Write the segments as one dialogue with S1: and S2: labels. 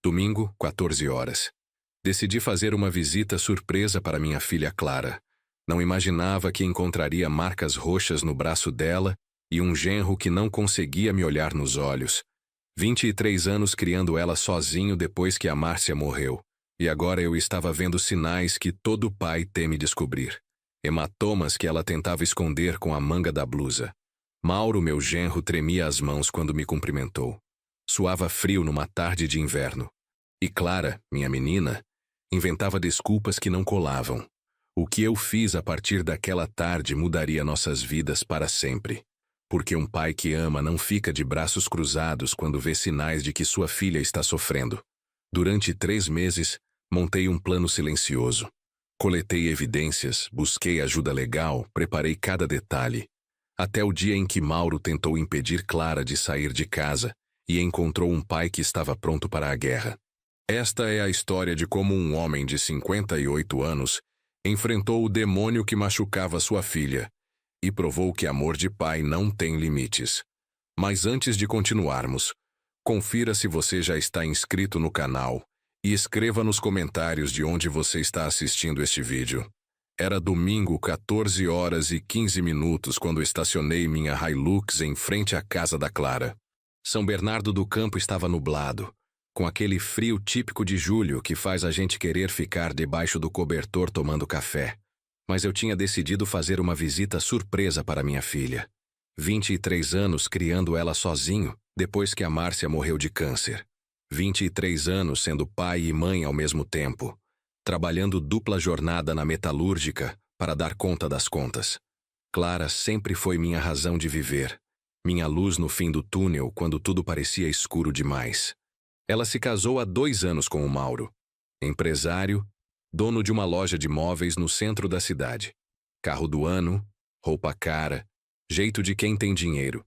S1: Domingo, 14 horas. Decidi fazer uma visita surpresa para minha filha Clara. Não imaginava que encontraria marcas roxas no braço dela e um genro que não conseguia me olhar nos olhos. 23 anos criando ela sozinho depois que a Márcia morreu. E agora eu estava vendo sinais que todo pai teme descobrir. Hematomas que ela tentava esconder com a manga da blusa. Mauro, meu genro, tremia as mãos quando me cumprimentou. Suava frio numa tarde de inverno. E Clara, minha menina, inventava desculpas que não colavam. O que eu fiz a partir daquela tarde mudaria nossas vidas para sempre. Porque um pai que ama não fica de braços cruzados quando vê sinais de que sua filha está sofrendo. Durante 3 meses, montei um plano silencioso. Coletei evidências, busquei ajuda legal, preparei cada detalhe. Até o dia em que Mauro tentou impedir Clara de sair de casa e encontrou um pai que estava pronto para a guerra. Esta é a história de como um homem de 58 anos enfrentou o demônio que machucava sua filha e provou que amor de pai não tem limites. Mas antes de continuarmos, confira se você já está inscrito no canal e escreva nos comentários de onde você está assistindo este vídeo. Era domingo, 14 horas e 15 minutos quando estacionei minha Hilux em frente à casa da Clara. São Bernardo do Campo estava nublado, com aquele frio típico de julho que faz a gente querer ficar debaixo do cobertor tomando café. Mas eu tinha decidido fazer uma visita surpresa para minha filha. 23 anos criando ela sozinho, depois que a Márcia morreu de câncer. 23 anos sendo pai e mãe ao mesmo tempo, trabalhando dupla jornada na metalúrgica para dar conta das contas. Clara sempre foi minha razão de viver, minha luz no fim do túnel quando tudo parecia escuro demais. Ela se casou há 2 anos com o Mauro, empresário, dono de uma loja de móveis no centro da cidade. Carro do ano, roupa cara, jeito de quem tem dinheiro.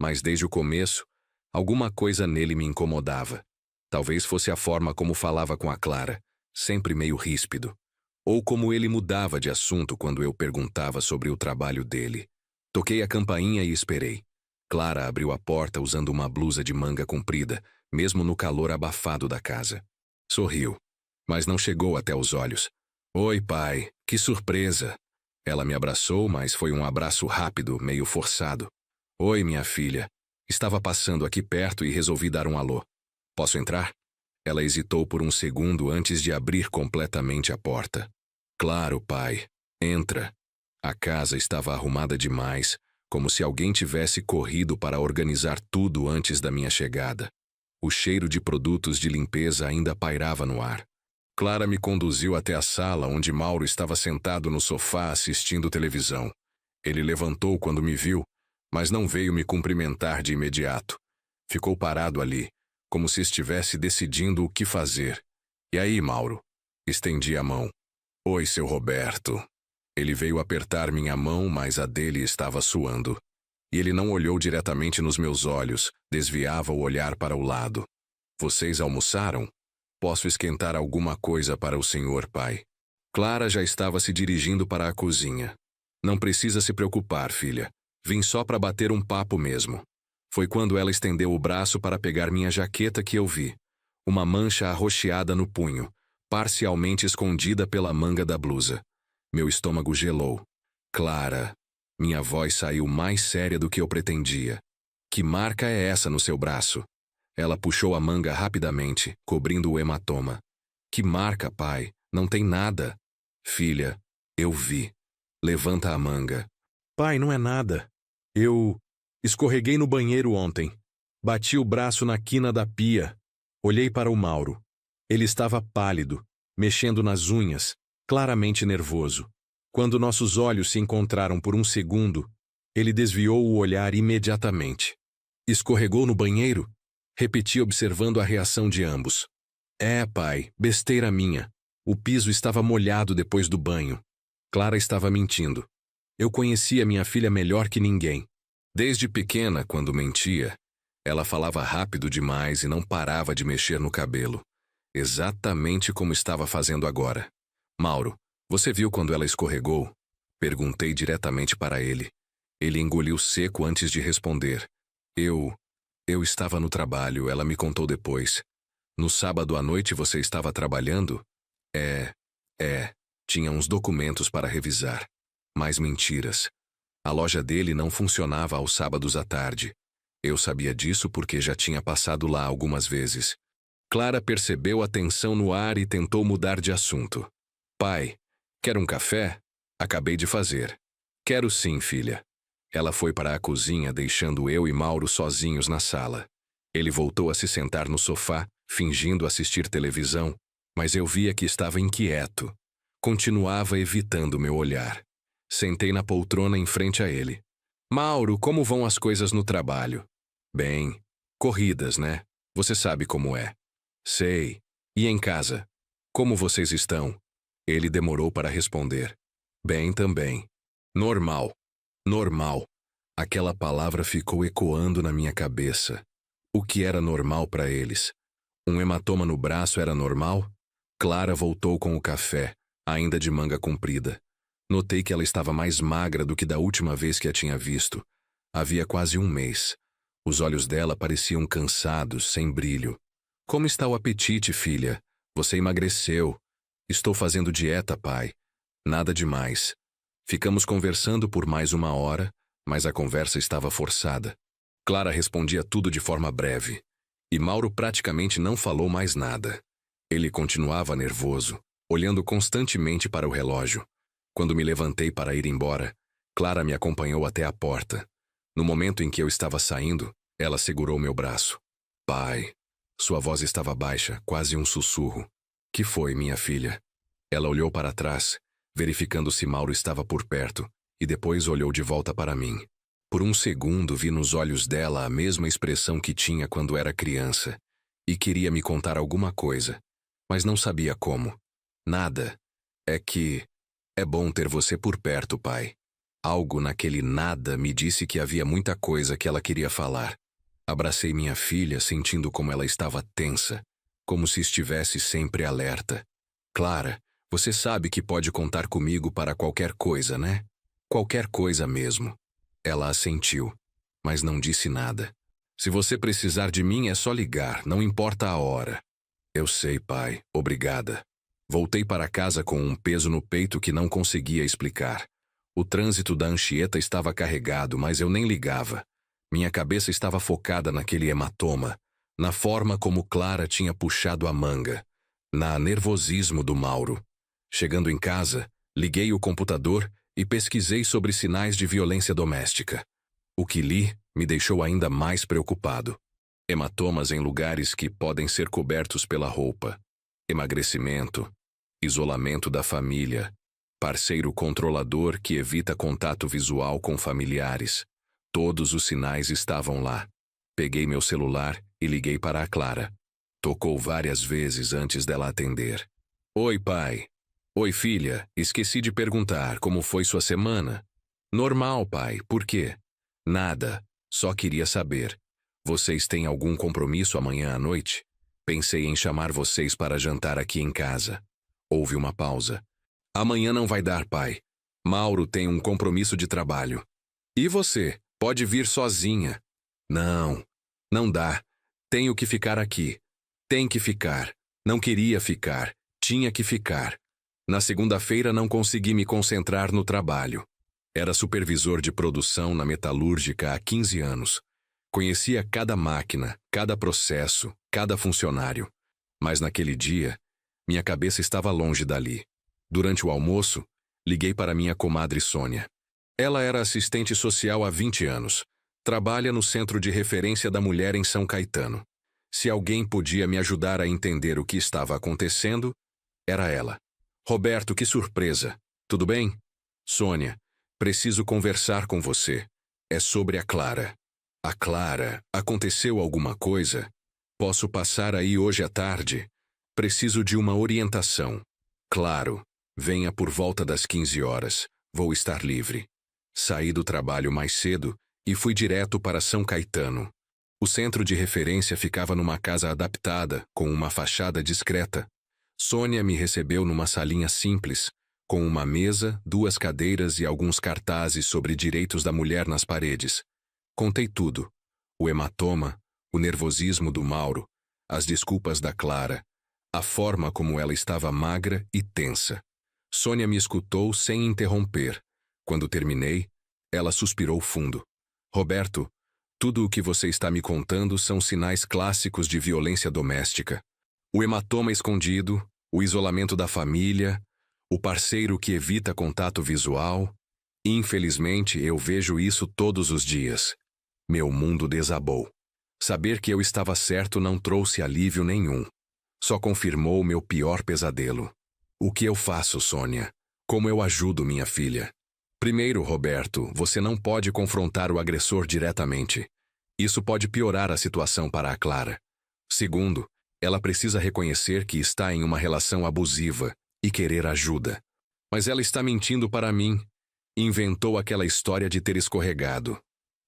S1: Mas desde o começo, alguma coisa nele me incomodava. Talvez fosse a forma como falava com a Clara, sempre meio ríspido. Ou como ele mudava de assunto quando eu perguntava sobre o trabalho dele. Toquei a campainha e esperei. Clara abriu a porta usando uma blusa de manga comprida, mesmo no calor abafado da casa. Sorriu, mas não chegou até os olhos. Oi, pai, que surpresa! Ela me abraçou, mas foi um abraço rápido, meio forçado. Oi, minha filha. Estava passando aqui perto e resolvi dar um alô. Posso entrar? Ela hesitou por um segundo antes de abrir completamente a porta. Claro, pai. Entra. A casa estava arrumada demais, como se alguém tivesse corrido para organizar tudo antes da minha chegada. O cheiro de produtos de limpeza ainda pairava no ar. Clara me conduziu até a sala onde Mauro estava sentado no sofá assistindo televisão. Ele levantou quando me viu, mas não veio me cumprimentar de imediato. Ficou parado ali, como se estivesse decidindo o que fazer. E aí, Mauro? Estendi a mão. Oi, seu Roberto. Ele veio apertar minha mão, mas a dele estava suando. E ele não olhou diretamente nos meus olhos, desviava o olhar para o lado. Vocês almoçaram? Posso esquentar alguma coisa para o senhor, pai? Clara já estava se dirigindo para a cozinha. Não precisa se preocupar, filha. Vim só para bater um papo mesmo. Foi quando ela estendeu o braço para pegar minha jaqueta que eu vi. Uma mancha arroxeada no punho, parcialmente escondida pela manga da blusa. Meu estômago gelou. Clara. Minha voz saiu mais séria do que eu pretendia. Que marca é essa no seu braço? Ela puxou a manga rapidamente, cobrindo o hematoma. Que marca, pai? Não tem nada. Filha, eu vi. Levanta a manga. Pai, não é nada. Eu escorreguei no banheiro ontem. Bati o braço na quina da pia. Olhei para o Mauro. Ele estava pálido, mexendo nas unhas, claramente nervoso. Quando nossos olhos se encontraram por um segundo, ele desviou o olhar imediatamente. Escorregou no banheiro? Repeti observando a reação de ambos. É, pai, besteira minha. O piso estava molhado depois do banho. Clara estava mentindo. Eu conhecia minha filha melhor que ninguém. Desde pequena, quando mentia, ela falava rápido demais e não parava de mexer no cabelo. Exatamente como estava fazendo agora. Mauro, você viu quando ela escorregou? Perguntei diretamente para ele. Ele engoliu seco antes de responder. Eu estava no trabalho, ela me contou depois. No sábado à noite você estava trabalhando? É. Tinha uns documentos para revisar. Mais mentiras. A loja dele não funcionava aos sábados à tarde. Eu sabia disso porque já tinha passado lá algumas vezes. Clara percebeu a tensão no ar e tentou mudar de assunto. Pai, quer um café? Acabei de fazer. Quero sim, filha. Ela foi para a cozinha, deixando eu e Mauro sozinhos na sala. Ele voltou a se sentar no sofá, fingindo assistir televisão, mas eu via que estava inquieto. Continuava evitando meu olhar. Sentei na poltrona em frente a ele. Mauro, como vão as coisas no trabalho? Bem, corridas, né? Você sabe como é. Sei. E em casa? Como vocês estão? Ele demorou para responder. Bem também. Normal. Normal. Aquela palavra ficou ecoando na minha cabeça. O que era normal para eles? Um hematoma no braço era normal? Clara voltou com o café, ainda de manga comprida. Notei que ela estava mais magra do que da última vez que a tinha visto. Havia quase um mês. Os olhos dela pareciam cansados, sem brilho. Como está o apetite, filha? Você emagreceu. Estou fazendo dieta, pai. Nada demais. Ficamos conversando por mais 1 hora, mas a conversa estava forçada. Clara respondia tudo de forma breve. E Mauro praticamente não falou mais nada. Ele continuava nervoso, olhando constantemente para o relógio. Quando me levantei para ir embora, Clara me acompanhou até a porta. No momento em que eu estava saindo, ela segurou meu braço. Pai. Sua voz estava baixa, quase um sussurro. Que foi, minha filha? Ela olhou para trás, verificando se Mauro estava por perto, e depois olhou de volta para mim. Por um segundo vi nos olhos dela a mesma expressão que tinha quando era criança, e queria me contar alguma coisa, mas não sabia como. Nada. É bom ter você por perto, pai. Algo naquele nada me disse que havia muita coisa que ela queria falar. Abracei minha filha, sentindo como ela estava tensa, como se estivesse sempre alerta. Clara, você sabe que pode contar comigo para qualquer coisa, né? Qualquer coisa mesmo. Ela assentiu, mas não disse nada. Se você precisar de mim é só ligar, não importa a hora. Eu sei, pai, obrigada. Voltei para casa com um peso no peito que não conseguia explicar. O trânsito da Anchieta estava carregado, mas eu nem ligava. Minha cabeça estava focada naquele hematoma, na forma como Clara tinha puxado a manga, na nervosismo do Mauro. Chegando em casa, liguei o computador e pesquisei sobre sinais de violência doméstica. O que li me deixou ainda mais preocupado. Hematomas em lugares que podem ser cobertos pela roupa. Emagrecimento. Isolamento da família. Parceiro controlador que evita contato visual com familiares. Todos os sinais estavam lá. Peguei meu celular e liguei para a Clara. Tocou várias vezes antes dela atender. Oi, pai. Oi, filha. Esqueci de perguntar como foi sua semana. Normal, pai. Por quê? Nada. Só queria saber. Vocês têm algum compromisso amanhã à noite? Pensei em chamar vocês para jantar aqui em casa. Houve uma pausa. Amanhã não vai dar, pai. Mauro tem um compromisso de trabalho. E você? Pode vir sozinha. Não dá. Tenho que ficar aqui. Tem que ficar. Não queria ficar. Tinha que ficar. Na segunda-feira não consegui me concentrar no trabalho. Era supervisor de produção na metalúrgica há 15 anos. Conhecia cada máquina, cada processo, cada funcionário. Mas naquele dia, minha cabeça estava longe dali. Durante o almoço, liguei para minha comadre Sônia. Ela era assistente social há 20 anos. Trabalha no Centro de Referência da Mulher em São Caetano. Se alguém podia me ajudar a entender o que estava acontecendo, era ela. Roberto, que surpresa. Tudo bem? Sônia, preciso conversar com você. É sobre a Clara. A Clara, aconteceu alguma coisa? Posso passar aí hoje à tarde? Preciso de uma orientação. Claro, venha por volta das 15 horas. Vou estar livre. Saí do trabalho mais cedo e fui direto para São Caetano. O centro de referência ficava numa casa adaptada, com uma fachada discreta. Sônia me recebeu numa salinha simples, com uma mesa, 2 cadeiras e alguns cartazes sobre direitos da mulher nas paredes. Contei tudo. O hematoma, o nervosismo do Mauro, as desculpas da Clara, a forma como ela estava magra e tensa. Sônia me escutou sem interromper. Quando terminei, ela suspirou fundo. Roberto, tudo o que você está me contando são sinais clássicos de violência doméstica. O hematoma escondido, o isolamento da família, o parceiro que evita contato visual. Infelizmente, eu vejo isso todos os dias. Meu mundo desabou. Saber que eu estava certo não trouxe alívio nenhum. Só confirmou meu pior pesadelo. O que eu faço, Sônia? Como eu ajudo minha filha? Primeiro, Roberto, você não pode confrontar o agressor diretamente. Isso pode piorar a situação para a Clara. Segundo, ela precisa reconhecer que está em uma relação abusiva e querer ajuda. Mas ela está mentindo para mim. Inventou aquela história de ter escorregado.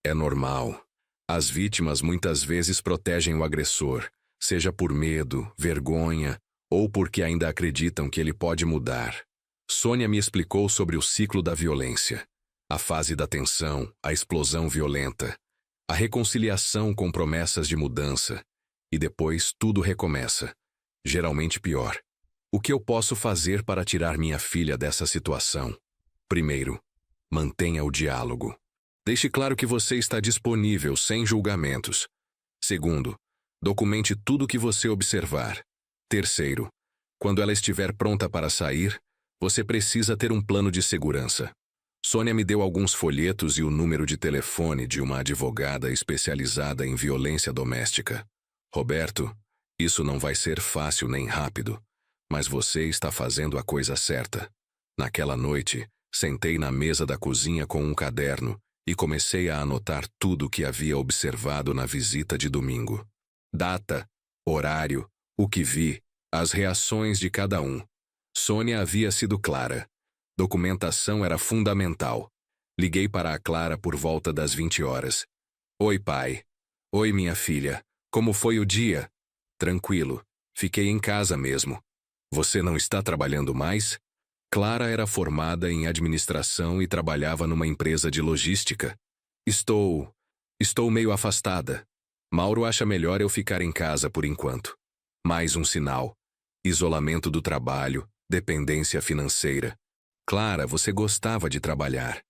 S1: É normal. As vítimas muitas vezes protegem o agressor, seja por medo, vergonha ou porque ainda acreditam que ele pode mudar. Sônia me explicou sobre o ciclo da violência, a fase da tensão, a explosão violenta, a reconciliação com promessas de mudança, e depois tudo recomeça, geralmente pior. O que eu posso fazer para tirar minha filha dessa situação? Primeiro, mantenha o diálogo. Deixe claro que você está disponível, sem julgamentos. Segundo, documente tudo o que você observar. Terceiro, quando ela estiver pronta para sair, você precisa ter um plano de segurança. Sônia me deu alguns folhetos e o número de telefone de uma advogada especializada em violência doméstica. Roberto, isso não vai ser fácil nem rápido, mas você está fazendo a coisa certa. Naquela noite, sentei na mesa da cozinha com um caderno e comecei a anotar tudo o que havia observado na visita de domingo. Data, horário, o que vi, as reações de cada um. Sônia havia sido clara. Documentação era fundamental. Liguei para a Clara por volta das 20 horas. Oi, pai. Oi, minha filha. Como foi o dia? Tranquilo. Fiquei em casa mesmo. Você não está trabalhando mais? Clara era formada em administração e trabalhava numa empresa de logística. Estou meio afastada. Mauro acha melhor eu ficar em casa por enquanto. Mais um sinal. Isolamento do trabalho, dependência financeira. Clara, você gostava de trabalhar.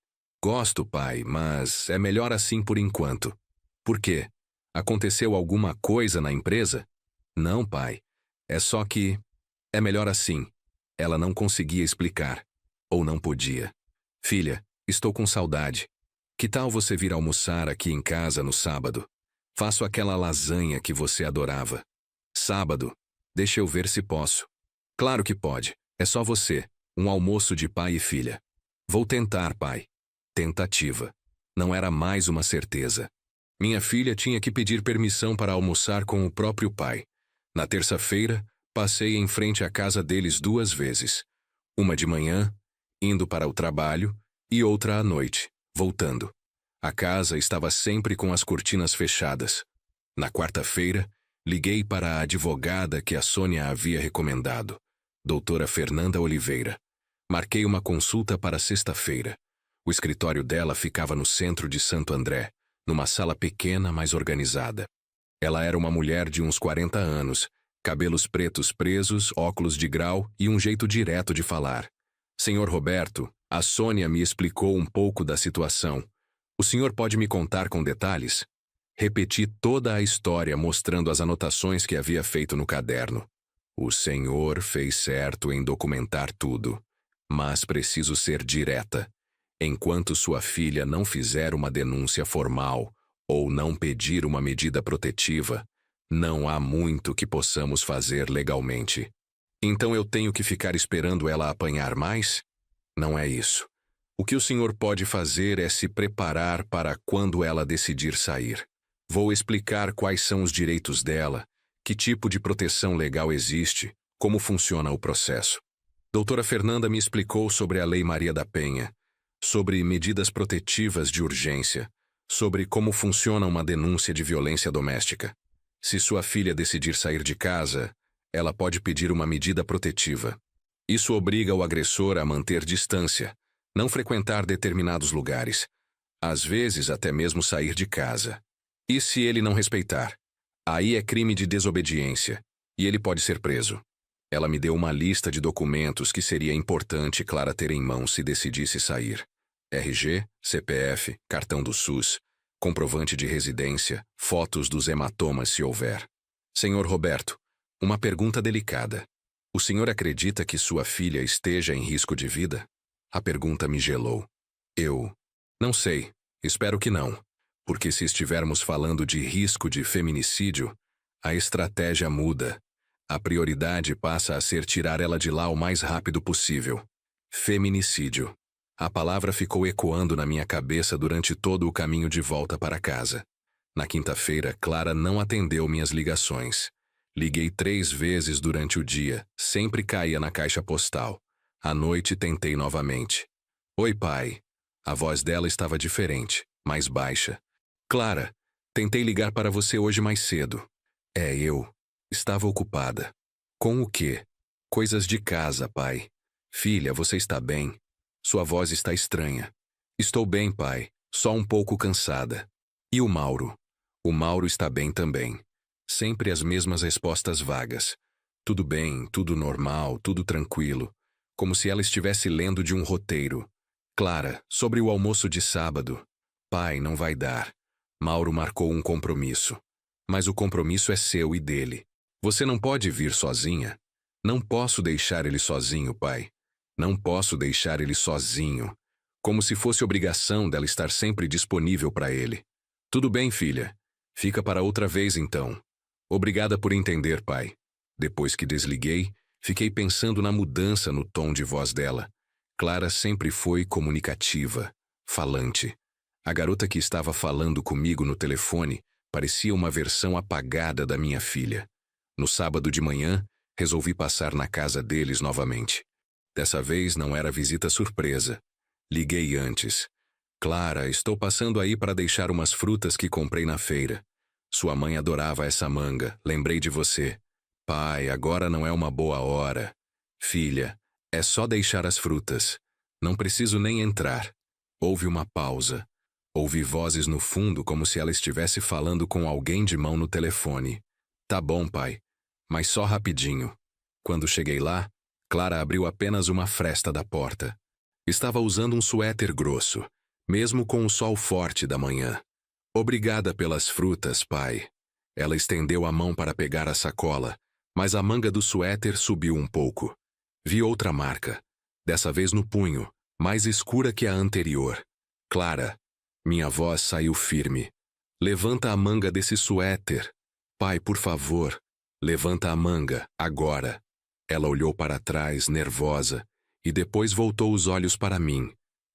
S1: Gosto, pai, mas é melhor assim por enquanto. Por quê? Aconteceu alguma coisa na empresa? Não, pai. É só que é melhor assim. Ela não conseguia explicar. Ou não podia. Filha, estou com saudade. Que tal você vir almoçar aqui em casa no sábado? Faço aquela lasanha que você adorava. Sábado. Deixa eu ver se posso. Claro que pode. É só você. Um almoço de pai e filha. Vou tentar, pai. Tentativa. Não era mais uma certeza. Minha filha tinha que pedir permissão para almoçar com o próprio pai. Na terça-feira, passei em frente à casa deles 2 vezes. Uma de manhã, indo para o trabalho, e outra à noite, voltando. A casa estava sempre com as cortinas fechadas. Na quarta-feira, liguei para a advogada que a Sônia havia recomendado, doutora Fernanda Oliveira. Marquei uma consulta para sexta-feira. O escritório dela ficava no centro de Santo André, numa sala pequena, mas organizada. Ela era uma mulher de uns 40 anos, cabelos pretos presos, óculos de grau e um jeito direto de falar. Senhor Roberto, a Sônia me explicou um pouco da situação. O senhor pode me contar com detalhes? Repeti toda a história mostrando as anotações que havia feito no caderno. O senhor fez certo em documentar tudo, mas preciso ser direta. Enquanto sua filha não fizer uma denúncia formal ou não pedir uma medida protetiva, não há muito que possamos fazer legalmente. Então eu tenho que ficar esperando ela apanhar mais? Não é isso. O que o senhor pode fazer é se preparar para quando ela decidir sair. Vou explicar quais são os direitos dela, que tipo de proteção legal existe, como funciona o processo. Doutora Fernanda me explicou sobre a Lei Maria da Penha, sobre medidas protetivas de urgência, sobre como funciona uma denúncia de violência doméstica. Se sua filha decidir sair de casa, ela pode pedir uma medida protetiva. Isso obriga o agressor a manter distância, não frequentar determinados lugares, às vezes até mesmo sair de casa. E se ele não respeitar? Aí é crime de desobediência, e ele pode ser preso. Ela me deu uma lista de documentos que seria importante Clara ter em mão se decidisse sair. RG, CPF, cartão do SUS, comprovante de residência, fotos dos hematomas se houver. Senhor Roberto, uma pergunta delicada. O senhor acredita que sua filha esteja em risco de vida? A pergunta me gelou. Eu não sei, espero que não, porque se estivermos falando de risco de feminicídio, a estratégia muda. A prioridade passa a ser tirar ela de lá o mais rápido possível. Feminicídio. A palavra ficou ecoando na minha cabeça durante todo o caminho de volta para casa. Na quinta-feira, Clara não atendeu minhas ligações. Liguei 3 vezes durante o dia, sempre caía na caixa postal. À noite tentei novamente. Oi, pai. A voz dela estava diferente, mais baixa. Clara, tentei ligar para você hoje mais cedo. Eu. Estava ocupada. Com o quê? Coisas de casa, pai. Filha, você está bem? Sua voz está estranha. Estou bem, pai. Só um pouco cansada. E o Mauro? O Mauro está bem também. Sempre as mesmas respostas vagas. Tudo bem, tudo normal, tudo tranquilo. Como se ela estivesse lendo de um roteiro. Clara, sobre o almoço de sábado. Pai, não vai dar. Mauro marcou um compromisso. Mas o compromisso é seu e dele. Você não pode vir sozinha. Não posso deixar ele sozinho, pai. Não posso deixar ele sozinho. Como se fosse obrigação dela estar sempre disponível para ele. Tudo bem, filha. Fica para outra vez, então. Obrigada por entender, pai. Depois que desliguei, fiquei pensando na mudança no tom de voz dela. Clara sempre foi comunicativa, falante. A garota que estava falando comigo no telefone parecia uma versão apagada da minha filha. No sábado de manhã, resolvi passar na casa deles novamente. Dessa vez não era visita surpresa. Liguei antes. Clara, estou passando aí para deixar umas frutas que comprei na feira. Sua mãe adorava essa manga, lembrei de você. Pai, agora não é uma boa hora. Filha, é só deixar as frutas. Não preciso nem entrar. Houve uma pausa. Ouvi vozes no fundo como se ela estivesse falando com alguém de mão no telefone. Tá bom, pai. Mas só rapidinho. Quando cheguei lá, Clara abriu apenas uma fresta da porta. Estava usando um suéter grosso, mesmo com o sol forte da manhã. Obrigada pelas frutas, pai. Ela estendeu a mão para pegar a sacola, mas a manga do suéter subiu um pouco. Vi outra marca, dessa vez no punho, mais escura que a anterior. Clara, minha voz saiu firme. Levanta a manga desse suéter. Pai, por favor, levanta a manga, agora. Ela olhou para trás, nervosa, e depois voltou os olhos para mim.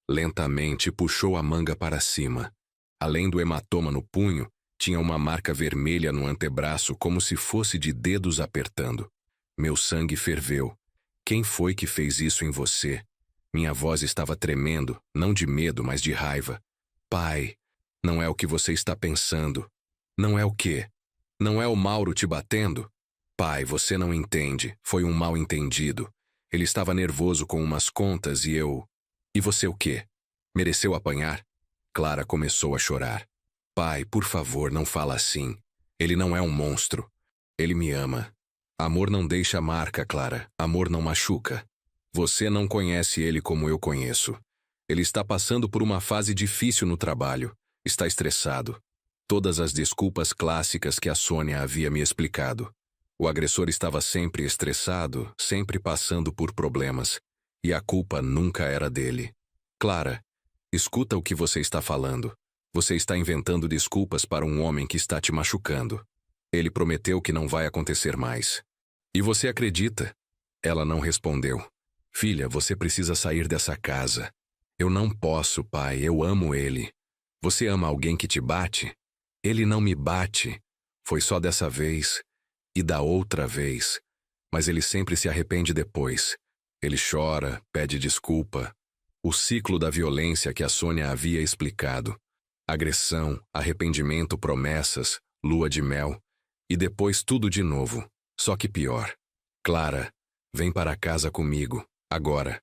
S1: Lentamente puxou a manga para cima. Além do hematoma no punho, tinha uma marca vermelha no antebraço como se fosse de dedos apertando. Meu sangue ferveu. Quem foi que fez isso em você? Minha voz estava tremendo, não de medo, mas de raiva. Pai, não é o que você está pensando. Não é o quê? Não é o Mauro te batendo? Pai, você não entende. Foi um mal-entendido. Ele estava nervoso com umas contas e eu... E você o quê? Mereceu apanhar? Clara começou a chorar. Pai, por favor, não fala assim. Ele não é um monstro. Ele me ama. Amor não deixa marca, Clara. Amor não machuca. Você não conhece ele como eu conheço. Ele está passando por uma fase difícil no trabalho. Está estressado. Todas as desculpas clássicas que a Sônia havia me explicado. O agressor estava sempre estressado, sempre passando por problemas. E a culpa nunca era dele. Clara, escuta o que você está falando. Você está inventando desculpas para um homem que está te machucando. Ele prometeu que não vai acontecer mais. E você acredita? Ela não respondeu. Filha, você precisa sair dessa casa. Eu não posso, pai, eu amo ele. Você ama alguém que te bate? Ele não me bate. Foi só dessa vez. E da outra vez. Mas ele sempre se arrepende depois. Ele chora, pede desculpa. O ciclo da violência que a Sônia havia explicado. Agressão, arrependimento, promessas, lua de mel. E depois tudo de novo, só que pior. Clara, vem para casa comigo, agora.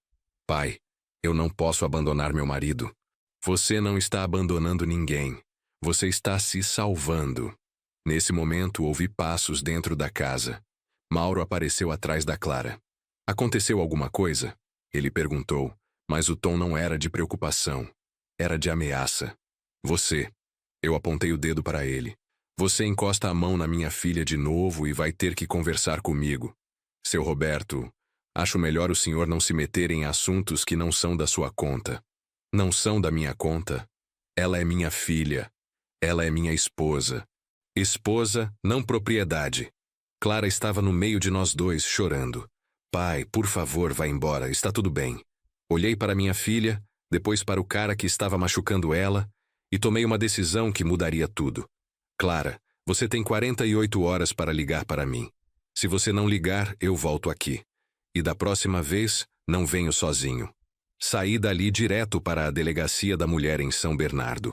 S1: Pai, eu não posso abandonar meu marido. Você não está abandonando ninguém. Você está se salvando. Nesse momento, ouvi passos dentro da casa. Mauro apareceu atrás da Clara. Aconteceu alguma coisa? Ele perguntou, mas o tom não era de preocupação. Era de ameaça. Você. Eu apontei o dedo para ele. Você encosta a mão na minha filha de novo e vai ter que conversar comigo. Seu Roberto, acho melhor o senhor não se meter em assuntos que não são da sua conta. Não são da minha conta. Ela é minha filha. Ela é minha esposa. Esposa, não propriedade. Clara estava no meio de nós dois, chorando. Pai, por favor, vá embora, está tudo bem. Olhei para minha filha, depois para o cara que estava machucando ela, e tomei uma decisão que mudaria tudo. Clara, você tem 48 horas para ligar para mim. Se você não ligar, eu volto aqui. E da próxima vez, não venho sozinho. Saí dali direto para a delegacia da mulher em São Bernardo.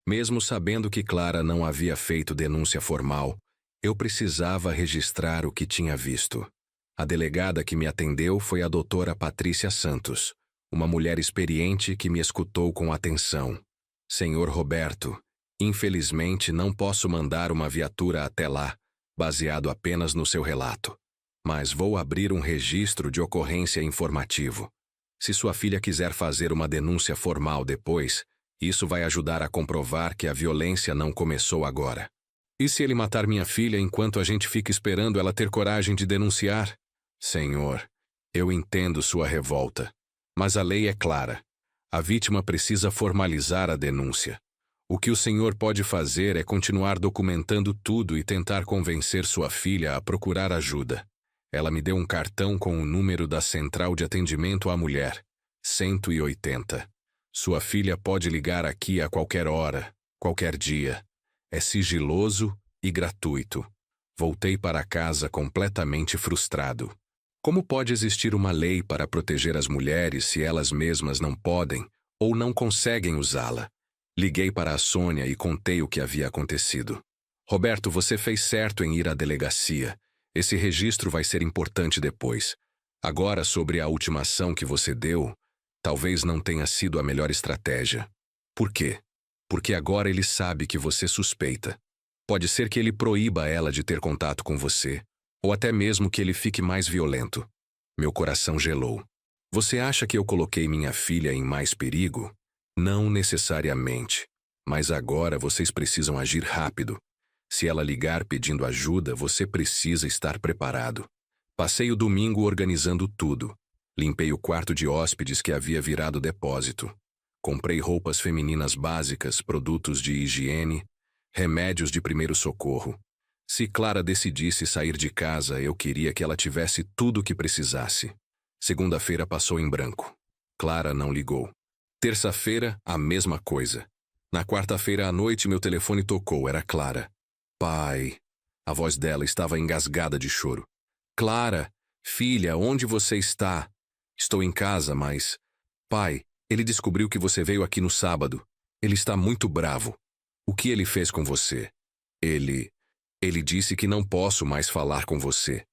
S1: Mesmo sabendo que Clara não havia feito denúncia formal, eu precisava registrar o que tinha visto. A delegada que me atendeu foi a doutora Patrícia Santos, uma mulher experiente que me escutou com atenção. Senhor Roberto, infelizmente não posso mandar uma viatura até lá, baseado apenas no seu relato. Mas vou abrir um registro de ocorrência informativo. Se sua filha quiser fazer uma denúncia formal depois, isso vai ajudar a comprovar que a violência não começou agora. E se ele matar minha filha enquanto a gente fica esperando ela ter coragem de denunciar? Senhor, eu entendo sua revolta, mas a lei é clara. A vítima precisa formalizar a denúncia. O que o senhor pode fazer é continuar documentando tudo e tentar convencer sua filha a procurar ajuda. Ela me deu um cartão com o número da Central de Atendimento à Mulher, 180. Sua filha pode ligar aqui a qualquer hora, qualquer dia. É sigiloso e gratuito. Voltei para casa completamente frustrado. Como pode existir uma lei para proteger as mulheres se elas mesmas não podem ou não conseguem usá-la? Liguei para a Sônia e contei o que havia acontecido. Roberto, você fez certo em ir à delegacia. Esse registro vai ser importante depois. Agora, sobre a ultimação que você deu, talvez não tenha sido a melhor estratégia. Por quê? Porque agora ele sabe que você suspeita. Pode ser que ele proíba ela de ter contato com você, ou até mesmo que ele fique mais violento. Meu coração gelou. Você acha que eu coloquei minha filha em mais perigo? Não necessariamente. Mas agora vocês precisam agir rápido. Se ela ligar pedindo ajuda, você precisa estar preparado. Passei o domingo organizando tudo. Limpei o quarto de hóspedes que havia virado depósito. Comprei roupas femininas básicas, produtos de higiene, remédios de primeiro socorro. Se Clara decidisse sair de casa, eu queria que ela tivesse tudo o que precisasse. Segunda-feira passou em branco. Clara não ligou. Terça-feira, a mesma coisa. Na quarta-feira à noite, meu telefone tocou, era Clara. Pai. A voz dela estava engasgada de choro. Clara, filha, onde você está? Estou em casa, mas... Pai, ele descobriu que você veio aqui no sábado. Ele está muito bravo. O que ele fez com você? Ele disse que não posso mais falar com você.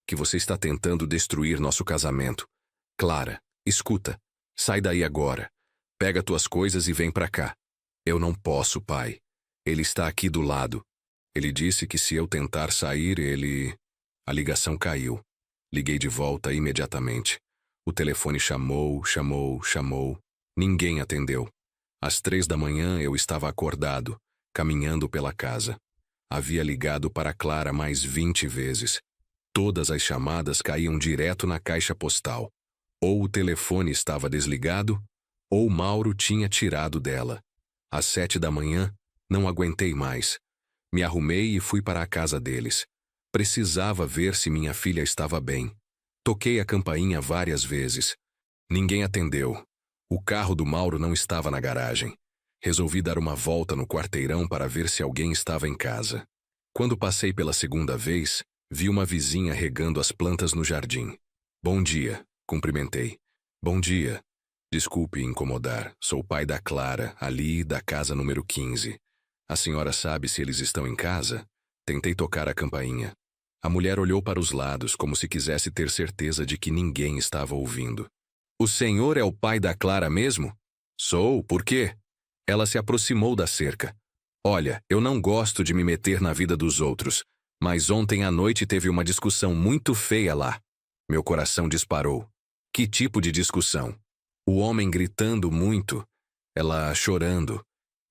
S1: Que você está tentando destruir nosso casamento. Clara, escuta. Sai daí agora. Pega tuas coisas e vem pra cá. Eu não posso, pai. Ele está aqui do lado. Ele disse que se eu tentar sair, ele... A ligação caiu. Liguei de volta imediatamente. O telefone chamou. Ninguém atendeu. Às 3 da manhã eu estava acordado, caminhando pela casa. Havia ligado para Clara mais 20 vezes. Todas as chamadas caíam direto na caixa postal. Ou o telefone estava desligado, ou Mauro tinha tirado dela. Às 7 da manhã, não aguentei mais. Me arrumei e fui para a casa deles. Precisava ver se minha filha estava bem. Toquei a campainha várias vezes. Ninguém atendeu. O carro do Mauro não estava na garagem. Resolvi dar uma volta no quarteirão para ver se alguém estava em casa. Quando passei pela segunda vez, vi uma vizinha regando as plantas no jardim. Bom dia, cumprimentei. Bom dia. Desculpe incomodar, sou o pai da Clara, ali da casa número 15. A senhora sabe se eles estão em casa? Tentei tocar a campainha. A mulher olhou para os lados como se quisesse ter certeza de que ninguém estava ouvindo. O senhor é o pai da Clara mesmo? Sou, por quê? Ela se aproximou da cerca. Olha, eu não gosto de me meter na vida dos outros, mas ontem à noite teve uma discussão muito feia lá. Meu coração disparou. Que tipo de discussão? O homem gritando muito, ela chorando.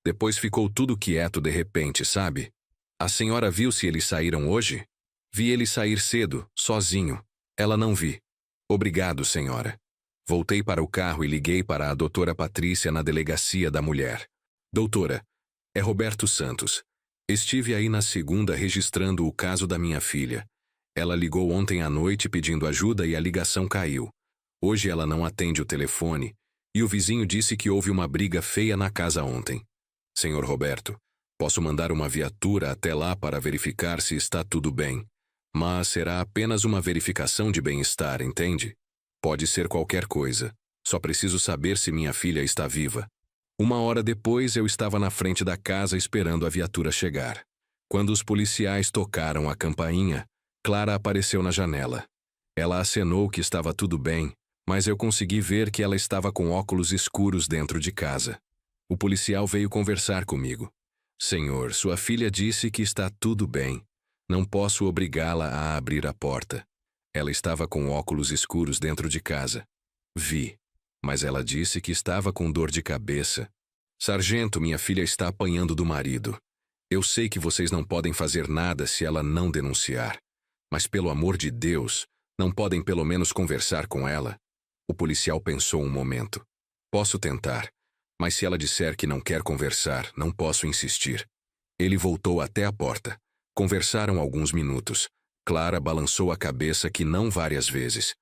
S1: Depois ficou tudo quieto de repente, sabe? A senhora viu se eles saíram hoje? Vi ele sair cedo, sozinho. Ela não vi. Obrigado, senhora. Voltei para o carro e liguei para a doutora Patrícia na delegacia da mulher. Doutora, é Roberto Santos. Estive aí na segunda registrando o caso da minha filha. Ela ligou ontem à noite pedindo ajuda e a ligação caiu. Hoje ela não atende o telefone e o vizinho disse que houve uma briga feia na casa ontem. Senhor Roberto, posso mandar uma viatura até lá para verificar se está tudo bem. Mas será apenas uma verificação de bem-estar, entende? Pode ser qualquer coisa. Só preciso saber se minha filha está viva. 1 hora depois, eu estava na frente da casa esperando a viatura chegar. Quando os policiais tocaram a campainha, Clara apareceu na janela. Ela acenou que estava tudo bem, mas eu consegui ver que ela estava com óculos escuros dentro de casa. O policial veio conversar comigo. Senhor, sua filha disse que está tudo bem. Não posso obrigá-la a abrir a porta. Ela estava com óculos escuros dentro de casa. Vi. Mas ela disse que estava com dor de cabeça. Sargento, minha filha está apanhando do marido. Eu sei que vocês não podem fazer nada se ela não denunciar. Mas pelo amor de Deus, não podem pelo menos conversar com ela? O policial pensou um momento. Posso tentar, mas se ela disser que não quer conversar, não posso insistir. Ele voltou até a porta. Conversaram alguns minutos. Clara balançou a cabeça que não várias vezes.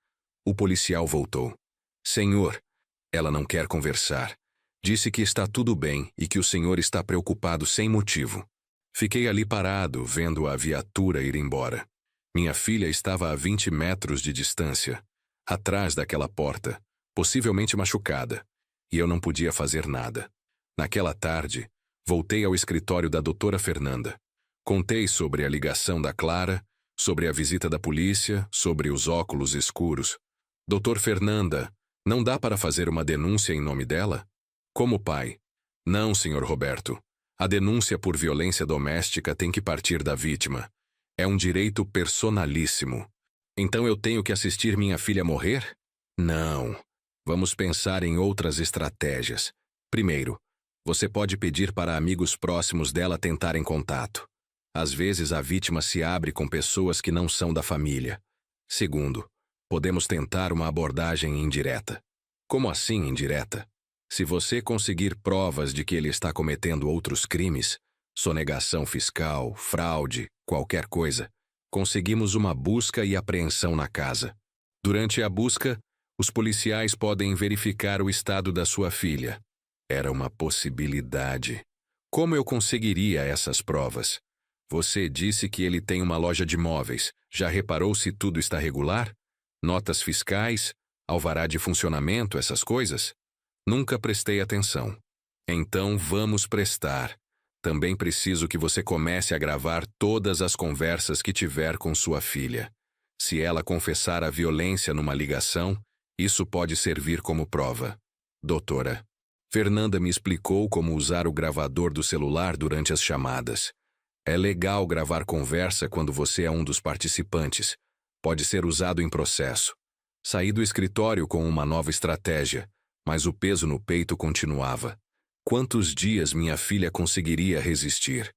S1: O policial voltou. Senhor, ela não quer conversar. Disse que está tudo bem e que o senhor está preocupado sem motivo. Fiquei ali parado, vendo a viatura ir embora. Minha filha estava a 20 metros de distância, atrás daquela porta, possivelmente machucada, e eu não podia fazer nada. Naquela tarde, voltei ao escritório da doutora Fernanda. Contei sobre a ligação da Clara, sobre a visita da polícia, sobre os óculos escuros. Doutor Fernanda, não dá para fazer uma denúncia em nome dela? Como pai? Não, senhor Roberto. A denúncia por violência doméstica tem que partir da vítima. É um direito personalíssimo. Então eu tenho que assistir minha filha morrer? Não. Vamos pensar em outras estratégias. Primeiro, você pode pedir para amigos próximos dela tentarem contato. Às vezes a vítima se abre com pessoas que não são da família. Segundo, podemos tentar uma abordagem indireta. Como assim indireta? Se você conseguir provas de que ele está cometendo outros crimes, sonegação fiscal, fraude, qualquer coisa, conseguimos uma busca e apreensão na casa. Durante a busca, os policiais podem verificar o estado da sua filha. Era uma possibilidade. Como eu conseguiria essas provas? Você disse que ele tem uma loja de móveis. Já reparou se tudo está regular? Notas fiscais, alvará de funcionamento, essas coisas? Nunca prestei atenção. Então vamos prestar. Também preciso que você comece a gravar todas as conversas que tiver com sua filha. Se ela confessar a violência numa ligação, isso pode servir como prova. Doutora, Fernanda me explicou como usar o gravador do celular durante as chamadas. É legal gravar conversa quando você é um dos participantes. Pode ser usado em processo. Saí do escritório com uma nova estratégia, mas o peso no peito continuava. Quantos dias minha filha conseguiria resistir?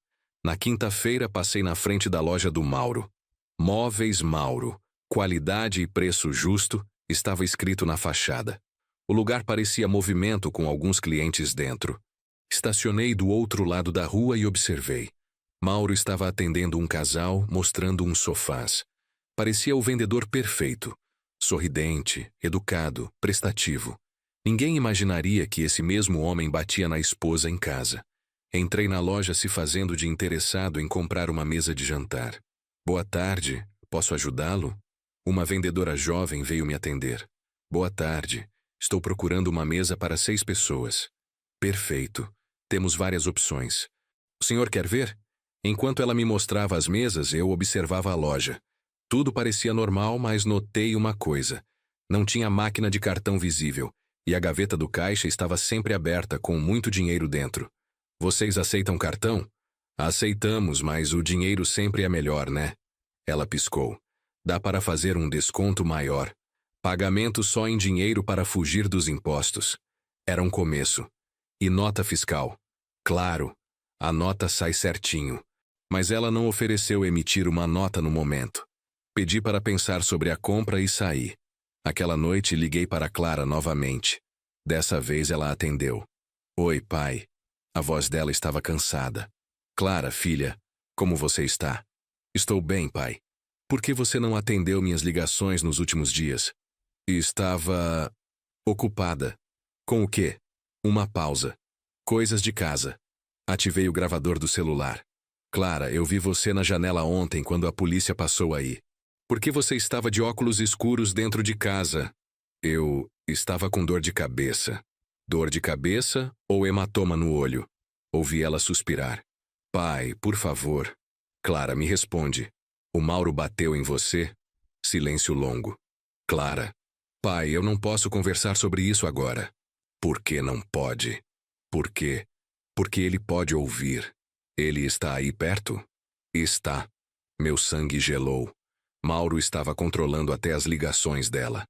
S1: Na quinta-feira passei na frente da loja do Mauro. Móveis Mauro. Qualidade e preço justo, estava escrito na fachada. O lugar parecia movimento com alguns clientes dentro. Estacionei do outro lado da rua e observei. Mauro estava atendendo um casal, mostrando uns sofás. Parecia o vendedor perfeito. Sorridente, educado, prestativo. Ninguém imaginaria que esse mesmo homem batia na esposa em casa. Entrei na loja se fazendo de interessado em comprar uma mesa de jantar. Boa tarde, posso ajudá-lo? Uma vendedora jovem veio me atender. Boa tarde, estou procurando uma mesa para 6 pessoas. Perfeito, temos várias opções. O senhor quer ver? Enquanto ela me mostrava as mesas, eu observava a loja. Tudo parecia normal, mas notei uma coisa. Não tinha máquina de cartão visível. E a gaveta do caixa estava sempre aberta, com muito dinheiro dentro. Vocês aceitam cartão? Aceitamos, mas o dinheiro sempre é melhor, né? Ela piscou. Dá para fazer um desconto maior. Pagamento só em dinheiro para fugir dos impostos. Era um começo. E nota fiscal? Claro, a nota sai certinho. Mas ela não ofereceu emitir uma nota no momento. Pedi para pensar sobre a compra e saí. Aquela noite liguei para Clara novamente. Dessa vez ela atendeu. Oi, pai. A voz dela estava cansada. Clara, filha, como você está? Estou bem, pai. Por que você não atendeu minhas ligações nos últimos dias? Estava ocupada. Com o quê? Uma pausa. Coisas de casa. Ativei o gravador do celular. Clara, eu vi você na janela ontem quando a polícia passou aí. Por que você estava de óculos escuros dentro de casa? Eu estava com dor de cabeça. Dor de cabeça ou hematoma no olho? Ouvi ela suspirar. Pai, por favor. Clara, me responde. O Mauro bateu em você? Silêncio longo. Clara. Pai, eu não posso conversar sobre isso agora. Por que não pode? Por quê? Porque ele pode ouvir. Ele está aí perto? Está. Meu sangue gelou. Mauro estava controlando até as ligações dela.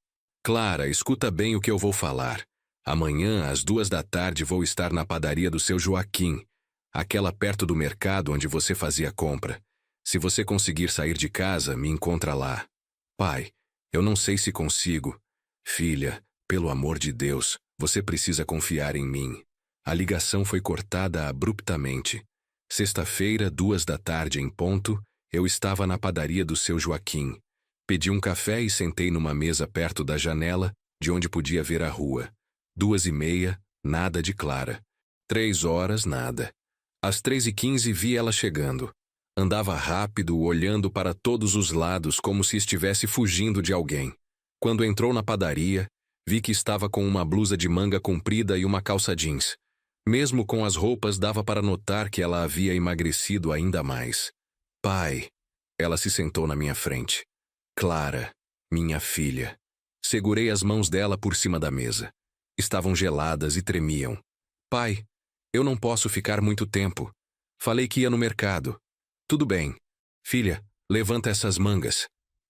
S1: Clara, escuta bem o que eu vou falar. Amanhã, às 2 da tarde, vou estar na padaria do seu Joaquim, aquela perto do mercado onde você fazia compra. Se você conseguir sair de casa, me encontra lá. Pai, eu não sei se consigo. Filha, pelo amor de Deus, você precisa confiar em mim. A ligação foi cortada abruptamente. Sexta-feira, 2 da tarde em ponto, eu estava na padaria do seu Joaquim. Pedi um café e sentei numa mesa perto da janela, de onde podia ver a rua. 2h30, nada de Clara. 3 horas, nada. Às 3h15 vi ela chegando. Andava rápido, olhando para todos os lados como se estivesse fugindo de alguém. Quando entrou na padaria, vi que estava com uma blusa de manga comprida e uma calça jeans. Mesmo com as roupas, dava para notar que ela havia emagrecido ainda mais. Pai. Ela se sentou na minha frente. Clara, minha filha. Segurei as mãos dela por cima da mesa. Estavam geladas e tremiam. Pai, eu não posso ficar muito tempo. Falei que ia no mercado. Tudo bem. Filha, levanta essas mangas.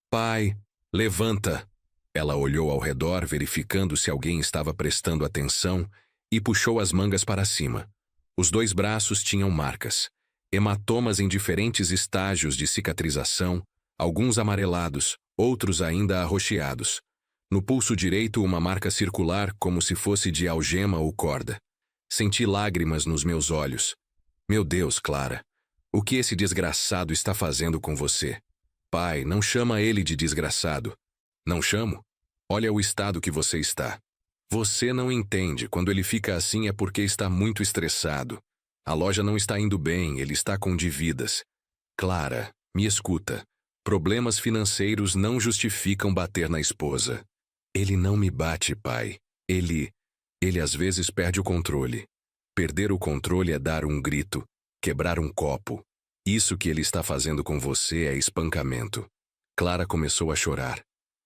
S1: Pai, levanta. Ela olhou ao redor, verificando se alguém estava prestando atenção, e puxou as mangas para cima. Os 2 braços tinham marcas. Hematomas em diferentes estágios de cicatrização, alguns amarelados, outros ainda arroxeados. No pulso direito, uma marca circular como se fosse de algema ou corda. Senti lágrimas nos meus olhos. Meu Deus, Clara. O que esse desgraçado está fazendo com você? Pai, não chama ele de desgraçado. Não chamo? Olha o estado que você está. Você não entende. Quando ele fica assim é porque está muito estressado. A loja não está indo bem, ele está com dívidas. Clara, me escuta. Problemas financeiros não justificam bater na esposa. Ele não me bate, pai. Ele às vezes perde o controle. Perder o controle é dar um grito, quebrar um copo. Isso que ele está fazendo com você é espancamento. Clara começou a chorar.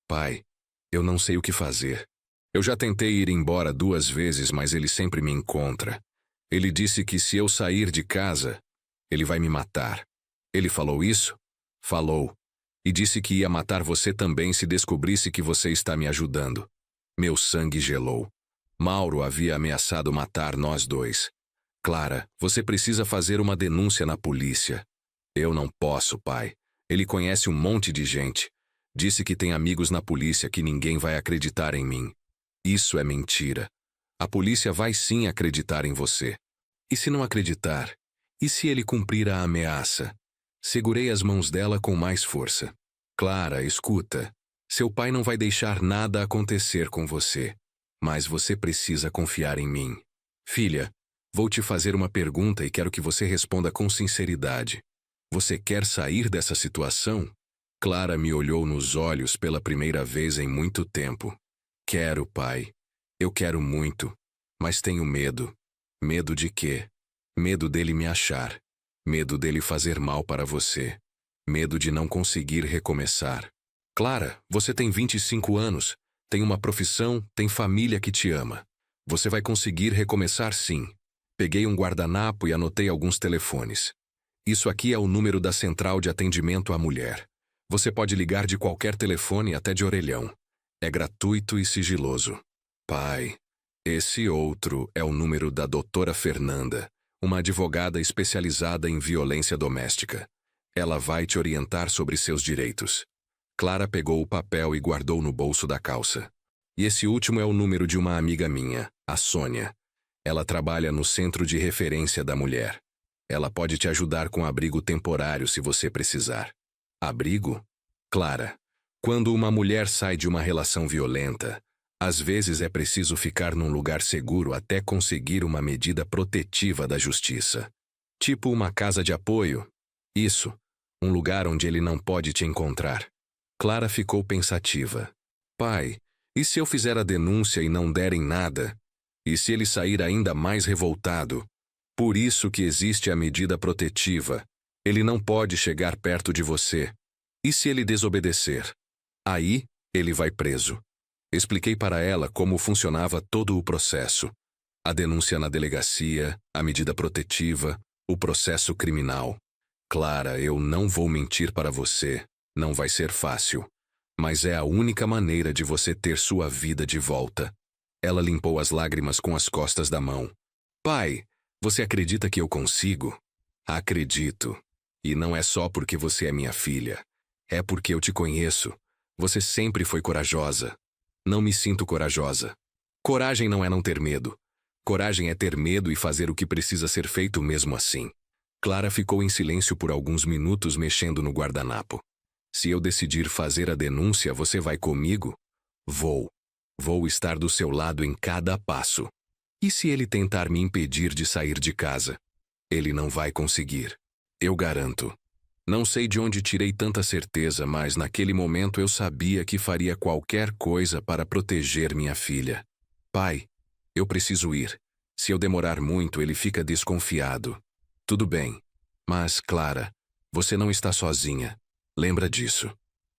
S1: Pai, eu não sei o que fazer. Eu já tentei ir embora 2 vezes, mas ele sempre me encontra. Ele disse que se eu sair de casa, ele vai me matar. Ele falou isso? Falou. E disse que ia matar você também se descobrisse que você está me ajudando. Meu sangue gelou. Mauro havia ameaçado matar nós 2. Clara, você precisa fazer uma denúncia na polícia. Eu não posso, pai. Ele conhece um monte de gente. Disse que tem amigos na polícia que ninguém vai acreditar em mim. Isso é mentira. A polícia vai sim acreditar em você. E se não acreditar? E se ele cumprir a ameaça? Segurei as mãos dela com mais força. Clara, escuta. Seu pai não vai deixar nada acontecer com você. Mas você precisa confiar em mim. Filha, vou te fazer uma pergunta e quero que você responda com sinceridade. Você quer sair dessa situação? Clara me olhou nos olhos pela primeira vez em muito tempo. Quero, pai. Eu quero muito. Mas tenho medo. Medo de quê? Medo dele me achar. Medo dele fazer mal para você. Medo de não conseguir recomeçar. Clara, você tem 25 anos. Tem uma profissão, tem família que te ama. Você vai conseguir recomeçar sim. Peguei um guardanapo e anotei alguns telefones. Isso aqui é o número da Central de Atendimento à Mulher. Você pode ligar de qualquer telefone até de orelhão. É gratuito e sigiloso. Pai, esse outro é o número da doutora Fernanda, uma advogada especializada em violência doméstica. Ela vai te orientar sobre seus direitos. Clara pegou o papel e guardou no bolso da calça. E esse último é o número de uma amiga minha, a Sônia. Ela trabalha no Centro de Referência da Mulher. Ela pode te ajudar com abrigo temporário se você precisar. Abrigo? Clara, quando uma mulher sai de uma relação violenta, às vezes é preciso ficar num lugar seguro até conseguir uma medida protetiva da justiça. Tipo uma casa de apoio. Isso, um lugar onde ele não pode te encontrar. Clara ficou pensativa. Pai, e se eu fizer a denúncia e não derem nada? E se ele sair ainda mais revoltado? Por isso que existe a medida protetiva. Ele não pode chegar perto de você. E se ele desobedecer? Aí, ele vai preso. Expliquei para ela como funcionava todo o processo. A denúncia na delegacia, a medida protetiva, o processo criminal. Clara, eu não vou mentir para você. Não vai ser fácil. Mas é a única maneira de você ter sua vida de volta. Ela limpou as lágrimas com as costas da mão. Pai, você acredita que eu consigo? Acredito. E não é só porque você é minha filha. É porque eu te conheço. Você sempre foi corajosa. Não me sinto corajosa. Coragem não é não ter medo. Coragem é ter medo e fazer o que precisa ser feito mesmo assim. Clara ficou em silêncio por alguns minutos mexendo no guardanapo. Se eu decidir fazer a denúncia, você vai comigo? Vou. Vou estar do seu lado em cada passo. E se ele tentar me impedir de sair de casa? Ele não vai conseguir. Eu garanto. Não sei de onde tirei tanta certeza, mas naquele momento eu sabia que faria qualquer coisa para proteger minha filha. Pai, eu preciso ir. Se eu demorar muito, ele fica desconfiado. Tudo bem. Mas, Clara, você não está sozinha. Lembra disso.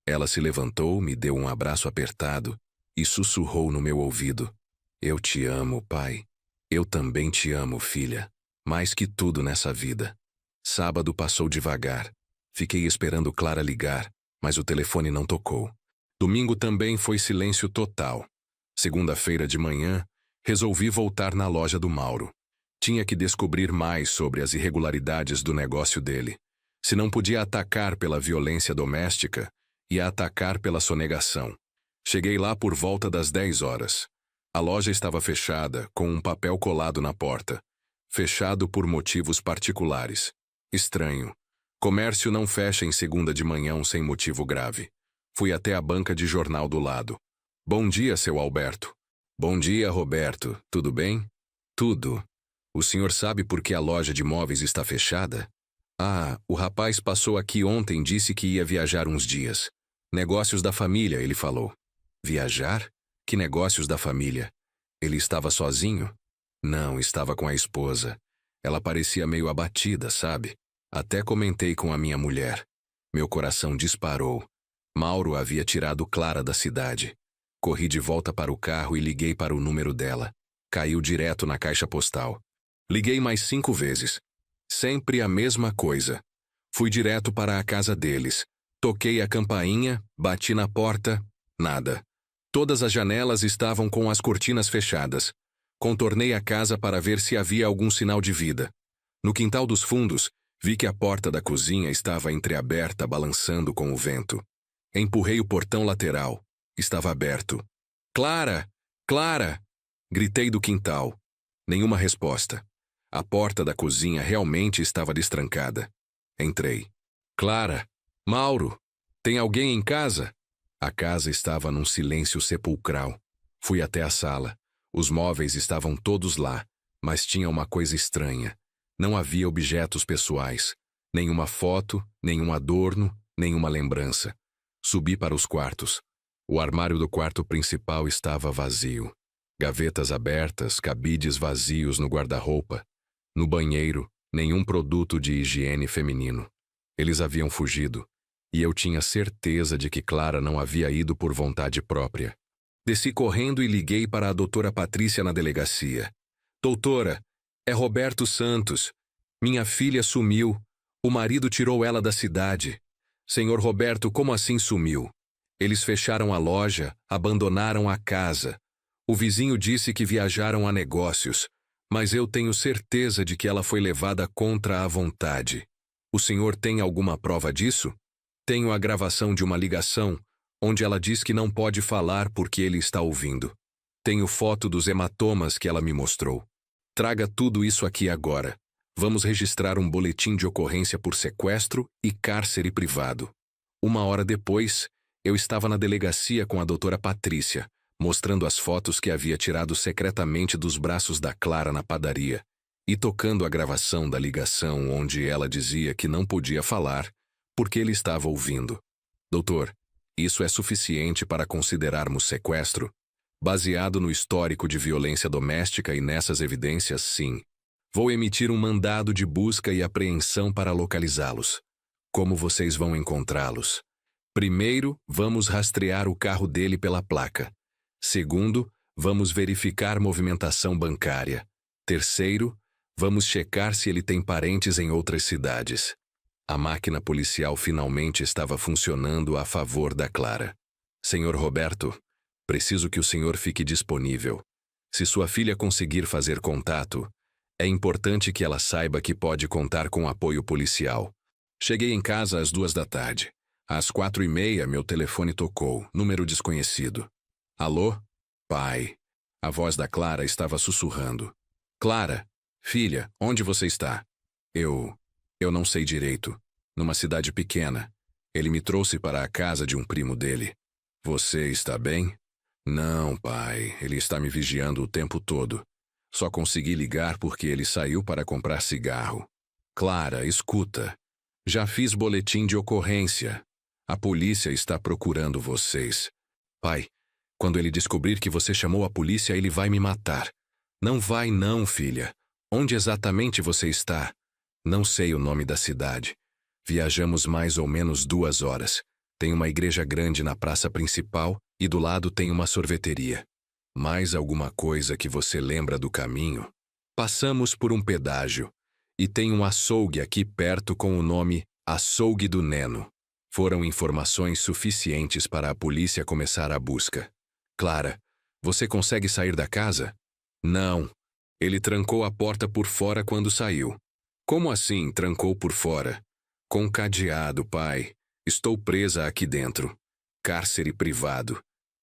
S1: Ela se levantou, me deu um abraço apertado e sussurrou no meu ouvido. Eu te amo, pai. Eu também te amo, filha. Mais que tudo nessa vida. Sábado passou devagar. Fiquei esperando Clara ligar, mas o telefone não tocou. Domingo também foi silêncio total. Segunda-feira de manhã, resolvi voltar na loja do Mauro. Tinha que descobrir mais sobre as irregularidades do negócio dele. Se não podia atacar pela violência doméstica, ia atacar pela sonegação. Cheguei lá por volta das 10 horas. A loja estava fechada, com um papel colado na porta. Fechado por motivos particulares. Estranho. Comércio não fecha em segunda de manhã sem motivo grave. Fui até a banca de jornal do lado. Bom dia, seu Alberto. Bom dia, Roberto. Tudo bem? Tudo. O senhor sabe por que a loja de móveis está fechada? Ah, o rapaz passou aqui ontem e disse que ia viajar uns dias. Negócios da família, ele falou. Viajar? Que negócios da família? Ele estava sozinho? Não, estava com a esposa. Ela parecia meio abatida, sabe? Até comentei com a minha mulher. Meu coração disparou. Mauro havia tirado Clara da cidade. Corri de volta para o carro e liguei para o número dela. Caiu direto na caixa postal. Liguei mais 5 vezes. Sempre a mesma coisa. Fui direto para a casa deles. Toquei a campainha, bati na porta, nada. Todas as janelas estavam com as cortinas fechadas. Contornei a casa para ver se havia algum sinal de vida. No quintal dos fundos, vi que a porta da cozinha estava entreaberta, balançando com o vento. Empurrei o portão lateral. Estava aberto. Clara! Clara! Gritei do quintal. Nenhuma resposta. A porta da cozinha realmente estava destrancada. Entrei. Clara! Mauro! Tem alguém em casa? A casa estava num silêncio sepulcral. Fui até a sala. Os móveis estavam todos lá, mas tinha uma coisa estranha. Não havia objetos pessoais. Nenhuma foto, nenhum adorno, nenhuma lembrança. Subi para os quartos. O armário do quarto principal estava vazio. Gavetas abertas, cabides vazios no guarda-roupa. No banheiro, nenhum produto de higiene feminino. Eles haviam fugido, e eu tinha certeza de que Clara não havia ido por vontade própria. Desci correndo e liguei para a doutora Patrícia na delegacia. Doutora, é Roberto Santos. Minha filha sumiu. O marido tirou ela da cidade. Senhor Roberto, como assim sumiu? Eles fecharam a loja, abandonaram a casa. O vizinho disse que viajaram a negócios, mas eu tenho certeza de que ela foi levada contra a vontade. O senhor tem alguma prova disso? Tenho a gravação de uma ligação, onde ela diz que não pode falar porque ele está ouvindo. Tenho foto dos hematomas que ela me mostrou. Traga tudo isso aqui agora. Vamos registrar um boletim de ocorrência por sequestro e cárcere privado. 1 hora depois, eu estava na delegacia com a doutora Patrícia, mostrando as fotos que havia tirado secretamente dos braços da Clara na padaria, e tocando a gravação da ligação onde ela dizia que não podia falar, porque ele estava ouvindo. Doutor, isso é suficiente para considerarmos sequestro? Baseado no histórico de violência doméstica e nessas evidências, sim. Vou emitir um mandado de busca e apreensão para localizá-los. Como vocês vão encontrá-los? Primeiro, vamos rastrear o carro dele pela placa. Segundo, vamos verificar movimentação bancária. Terceiro, vamos checar se ele tem parentes em outras cidades. A máquina policial finalmente estava funcionando a favor da Clara. Senhor Roberto, preciso que o senhor fique disponível. Se sua filha conseguir fazer contato, é importante que ela saiba que pode contar com apoio policial. Cheguei em casa às 2 da tarde. Às 4h30, meu telefone tocou, número desconhecido. Alô? Pai. A voz da Clara estava sussurrando. Clara, filha, onde você está? Eu não sei direito. Numa cidade pequena. Ele me trouxe para a casa de um primo dele. Você está bem? Não, pai, ele está me vigiando o tempo todo. Só consegui ligar porque ele saiu para comprar cigarro. Clara, escuta. Já fiz boletim de ocorrência. A polícia está procurando vocês. Pai, quando ele descobrir que você chamou a polícia, ele vai me matar. Não vai não, filha. Onde exatamente você está? Não sei o nome da cidade. Viajamos mais ou menos 2 horas. Tem uma igreja grande na praça principal e do lado tem uma sorveteria. Mais alguma coisa que você lembra do caminho? Passamos por um pedágio e tem um açougue aqui perto com o nome Açougue do Neno. Foram informações suficientes para a polícia começar a busca. Clara, você consegue sair da casa? Não. Ele trancou a porta por fora quando saiu. Como assim trancou por fora? Com cadeado, pai. Estou presa aqui dentro. Cárcere privado.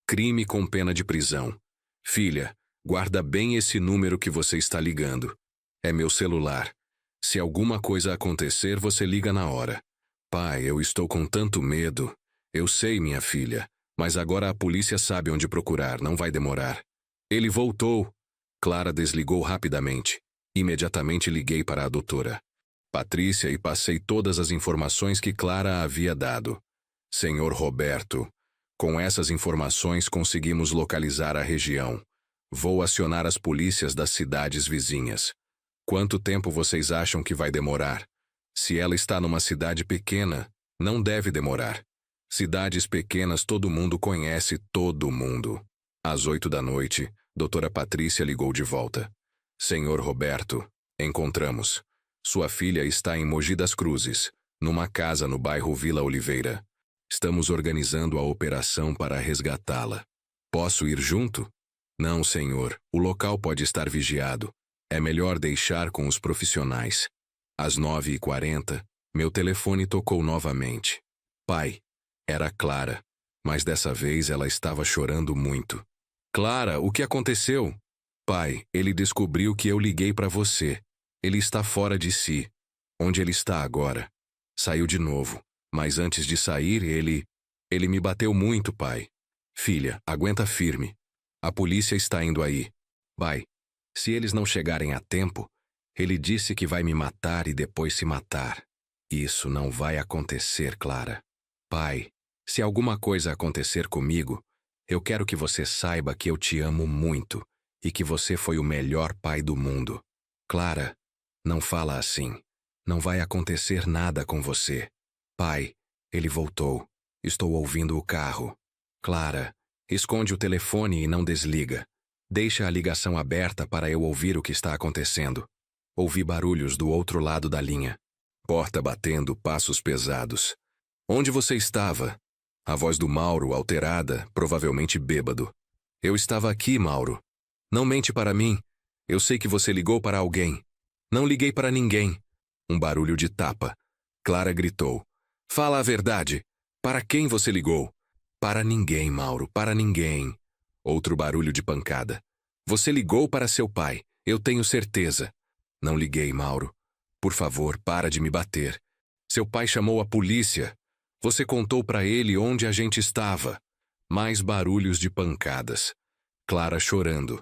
S1: Crime com pena de prisão. Filha, guarda bem esse número que você está ligando. É meu celular. Se alguma coisa acontecer, você liga na hora. Pai, eu estou com tanto medo. Eu sei, minha filha. Mas agora a polícia sabe onde procurar, não vai demorar. Ele voltou. Clara desligou rapidamente. Imediatamente liguei para a doutora Patrícia e passei todas as informações que Clara havia dado. Senhor Roberto, com essas informações conseguimos localizar a região. Vou acionar as polícias das cidades vizinhas. Quanto tempo vocês acham que vai demorar? Se ela está numa cidade pequena, não deve demorar. Cidades pequenas todo mundo conhece todo mundo. Às 8 da noite, doutora Patrícia ligou de volta. Senhor Roberto, encontramos. Sua filha está em Mogi das Cruzes, numa casa no bairro Vila Oliveira. Estamos organizando a operação para resgatá-la. Posso ir junto? Não, senhor. O local pode estar vigiado. É melhor deixar com os profissionais. Às 9h40, meu telefone tocou novamente. Pai, era Clara, mas dessa vez ela estava chorando muito. Clara, o que aconteceu? Pai, ele descobriu que eu liguei para você. Ele está fora de si. Onde ele está agora? Saiu de novo, mas antes de sair, ele me bateu muito, pai. Filha, aguenta firme. A polícia está indo aí. Pai, se eles não chegarem a tempo, ele disse que vai me matar e depois se matar. Isso não vai acontecer, Clara. Pai, se alguma coisa acontecer comigo, eu quero que você saiba que eu te amo muito e que você foi o melhor pai do mundo. Clara, não fala assim. Não vai acontecer nada com você. Pai, ele voltou. Estou ouvindo o carro. Clara, esconde o telefone e não desliga. Deixa a ligação aberta para eu ouvir o que está acontecendo. Ouvi barulhos do outro lado da linha. Porta batendo, passos pesados. Onde você estava? A voz do Mauro, alterada, provavelmente bêbado. Eu estava aqui, Mauro. Não mente para mim. Eu sei que você ligou para alguém. Não liguei para ninguém. Um barulho de tapa. Clara gritou. Fala a verdade. Para quem você ligou? Para ninguém, Mauro, para ninguém. Outro barulho de pancada. Você ligou para seu pai, eu tenho certeza. Não liguei, Mauro. Por favor, para de me bater. Seu pai chamou a polícia. Você contou para ele onde a gente estava. Mais barulhos de pancadas. Clara chorando.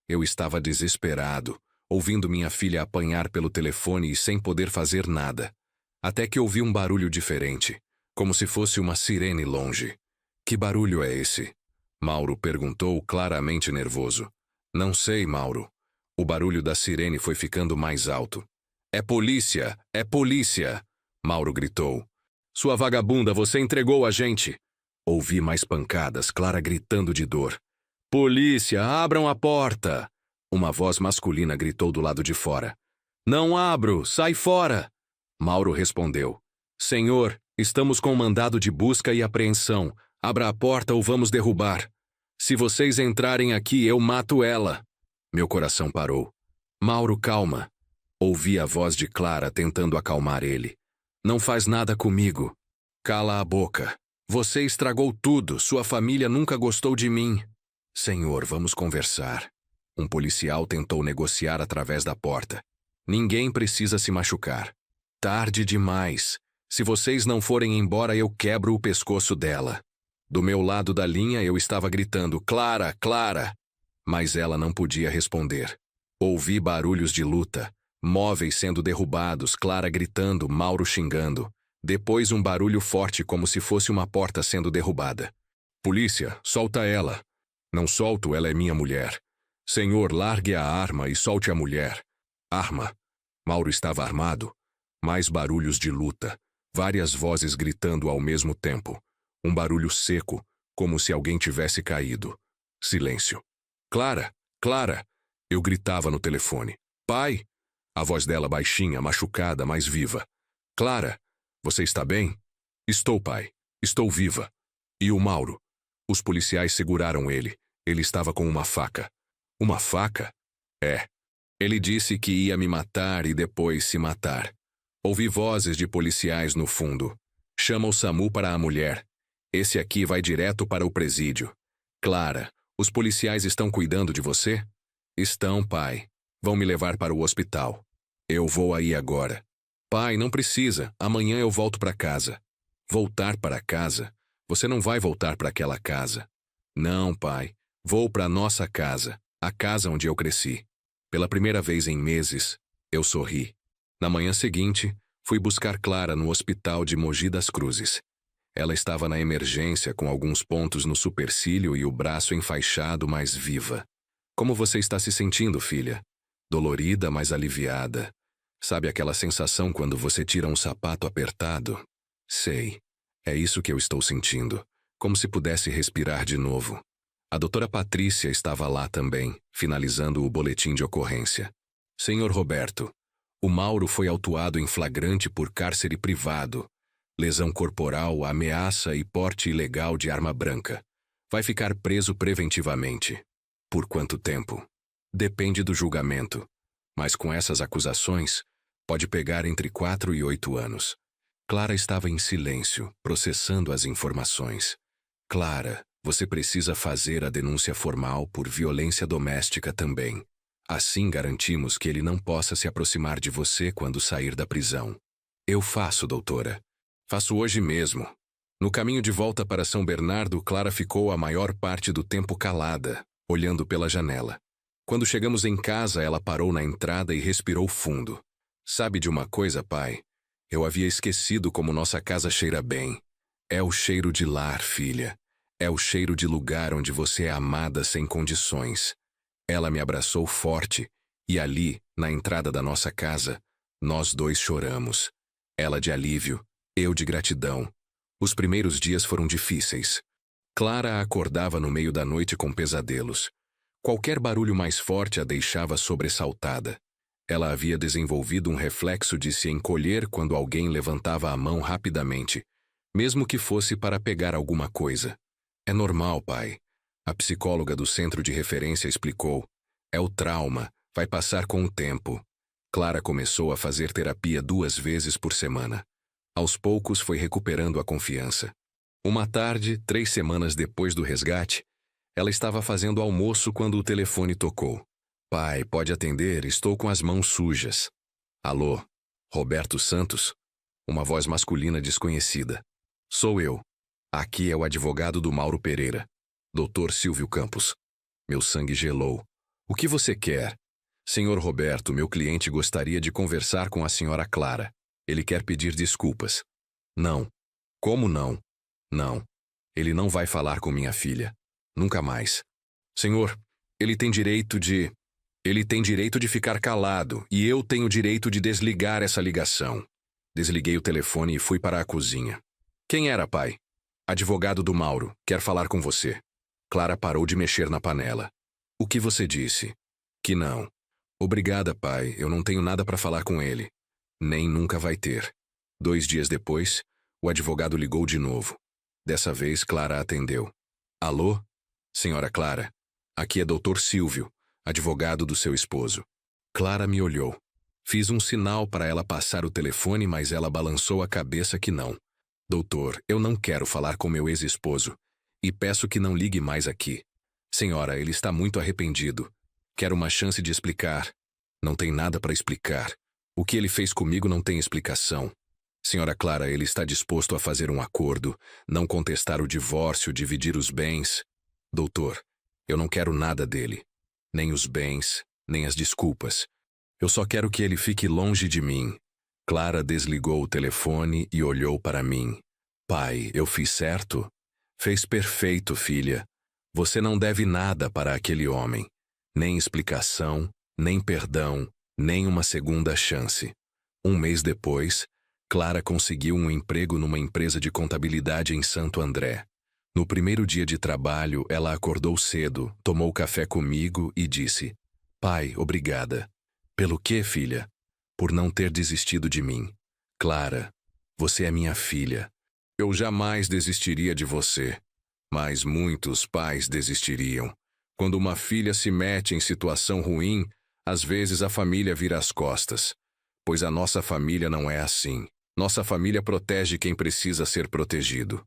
S1: Eu estava desesperado, ouvindo minha filha apanhar pelo telefone e sem poder fazer nada. Até que ouvi um barulho diferente, como se fosse uma sirene longe. Que barulho é esse? Mauro perguntou, claramente nervoso. Não sei, Mauro. O barulho da sirene foi ficando mais alto. É polícia! É polícia! Mauro gritou. Sua vagabunda, você entregou a gente! Ouvi mais pancadas, Clara gritando de dor. Polícia, abram a porta! Uma voz masculina gritou do lado de fora. Não abro, sai fora! Mauro respondeu. Senhor, estamos com mandado de busca e apreensão. Abra a porta ou vamos derrubar. Se vocês entrarem aqui, eu mato ela. Meu coração parou. Mauro, calma. Ouvi a voz de Clara tentando acalmar ele. Não faz nada comigo. Cala a boca. Você estragou tudo. Sua família nunca gostou de mim. Senhor, vamos conversar. Um policial tentou negociar através da porta. Ninguém precisa se machucar. Tarde demais. Se vocês não forem embora, eu quebro o pescoço dela. Do meu lado da linha, eu estava gritando, Clara, Clara! Mas ela não podia responder. Ouvi barulhos de luta, móveis sendo derrubados, Clara gritando, Mauro xingando. Depois um barulho forte como se fosse uma porta sendo derrubada. Polícia, solta ela. Não solto, ela é minha mulher. Senhor, largue a arma e solte a mulher. Arma. Mauro estava armado. Mais barulhos de luta. Várias vozes gritando ao mesmo tempo. Um barulho seco, como se alguém tivesse caído. Silêncio. Clara! Clara! Eu gritava no telefone. Pai! A voz dela baixinha, machucada, mas viva. Clara! Você está bem? Estou, pai. Estou viva. E o Mauro? Os policiais seguraram ele. Ele estava com uma faca. Uma faca? É. Ele disse que ia me matar e depois se matar. Ouvi vozes de policiais no fundo. Chama o SAMU para a mulher. Esse aqui vai direto para o presídio. Clara, os policiais estão cuidando de você? Estão, pai. Vão me levar para o hospital. Eu vou aí agora. Pai, não precisa. Amanhã eu volto para casa. Voltar para casa? Você não vai voltar para aquela casa. Não, pai. Vou para nossa casa. A casa onde eu cresci. Pela primeira vez em meses, eu sorri. Na manhã seguinte, fui buscar Clara no hospital de Mogi das Cruzes. Ela estava na emergência com alguns pontos no supercílio e o braço enfaixado, mas viva. Como você está se sentindo, filha? Dolorida, mas aliviada. Sabe aquela sensação quando você tira um sapato apertado? Sei. É isso que eu estou sentindo. Como se pudesse respirar de novo. A doutora Patrícia estava lá também, finalizando o boletim de ocorrência. Senhor Roberto, o Mauro foi autuado em flagrante por cárcere privado, lesão corporal, ameaça e porte ilegal de arma branca. Vai ficar preso preventivamente. Por quanto tempo? Depende do julgamento. Mas com essas acusações, pode pegar entre 4 e 8 anos. Clara estava em silêncio, processando as informações. Clara, você precisa fazer a denúncia formal por violência doméstica também. Assim garantimos que ele não possa se aproximar de você quando sair da prisão. Eu faço, doutora. Faço hoje mesmo. No caminho de volta para São Bernardo, Clara ficou a maior parte do tempo calada, olhando pela janela. Quando chegamos em casa, ela parou na entrada e respirou fundo. Sabe de uma coisa, pai? Eu havia esquecido como nossa casa cheira bem. É o cheiro de lar, filha. É o cheiro de lugar onde você é amada sem condições. Ela me abraçou forte e ali, na entrada da nossa casa, nós dois choramos. Ela de alívio, eu de gratidão. Os primeiros dias foram difíceis. Clara acordava no meio da noite com pesadelos. Qualquer barulho mais forte a deixava sobressaltada. Ela havia desenvolvido um reflexo de se encolher quando alguém levantava a mão rapidamente, mesmo que fosse para pegar alguma coisa. É normal, pai. A psicóloga do centro de referência explicou. É o trauma, vai passar com o tempo. Clara começou a fazer terapia 2 vezes por semana. Aos poucos foi recuperando a confiança. Uma tarde, 3 semanas depois do resgate, ela estava fazendo almoço quando o telefone tocou. Pai, pode atender, estou com as mãos sujas. Alô, Roberto Santos? Uma voz masculina desconhecida. Sou eu. Aqui é o advogado do Mauro Pereira, Dr. Silvio Campos. Meu sangue gelou. O que você quer? Senhor Roberto, meu cliente gostaria de conversar com a senhora Clara. Ele quer pedir desculpas. Não. Como não? Não. Ele não vai falar com minha filha. Nunca mais. Senhor, ele tem direito de... Ele tem direito de ficar calado e eu tenho direito de desligar essa ligação. Desliguei o telefone e fui para a cozinha. Quem era, pai? Advogado do Mauro, quer falar com você. Clara parou de mexer na panela. O que você disse? Que não. Obrigada, pai, eu não tenho nada para falar com ele. Nem nunca vai ter. 2 dias depois, o advogado ligou de novo. Dessa vez, Clara atendeu. Alô? Senhora Clara, aqui é Dr. Silvio, advogado do seu esposo. Clara me olhou. Fiz um sinal para ela passar o telefone, mas ela balançou a cabeça que não. Doutor, eu não quero falar com meu ex-esposo. E peço que não ligue mais aqui. Senhora, ele está muito arrependido. Quero uma chance de explicar. Não tem nada para explicar. O que ele fez comigo não tem explicação. Senhora Clara, ele está disposto a fazer um acordo, não contestar o divórcio, dividir os bens. Doutor, eu não quero nada dele. Nem os bens, nem as desculpas. Eu só quero que ele fique longe de mim. Clara desligou o telefone e olhou para mim. Pai, eu fiz certo? Fez perfeito, filha. Você não deve nada para aquele homem. Nem explicação, nem perdão, nem uma segunda chance. 1 mês depois, Clara conseguiu um emprego numa empresa de contabilidade em Santo André. No primeiro dia de trabalho, ela acordou cedo, tomou café comigo e disse: Pai, obrigada. Pelo quê, filha? Por não ter desistido de mim. Clara, você é minha filha. Eu jamais desistiria de você. Mas muitos pais desistiriam. Quando uma filha se mete em situação ruim, às vezes a família vira as costas. Pois a nossa família não é assim. Nossa família protege quem precisa ser protegido.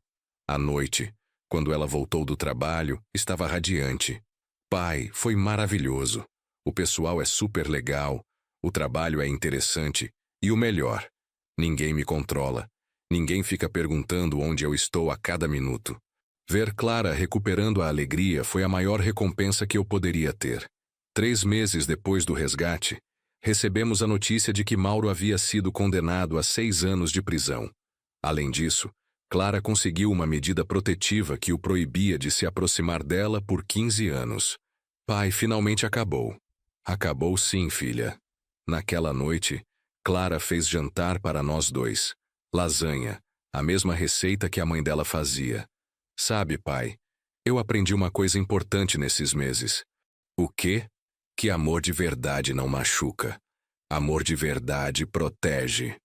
S1: À noite, quando ela voltou do trabalho, estava radiante. Pai, foi maravilhoso. O pessoal é super legal, o trabalho é interessante e o melhor, ninguém me controla. Ninguém fica perguntando onde eu estou a cada minuto. Ver Clara recuperando a alegria foi a maior recompensa que eu poderia ter. 3 meses depois do resgate, recebemos a notícia de que Mauro havia sido condenado a 6 anos de prisão. Além disso, Clara conseguiu uma medida protetiva que o proibia de se aproximar dela por 15 anos. Pai, finalmente acabou. Acabou sim, filha. Naquela noite, Clara fez jantar para nós 2. Lasanha, a mesma receita que a mãe dela fazia. Sabe, pai, eu aprendi uma coisa importante nesses meses. O quê? Que amor de verdade não machuca. Amor de verdade protege.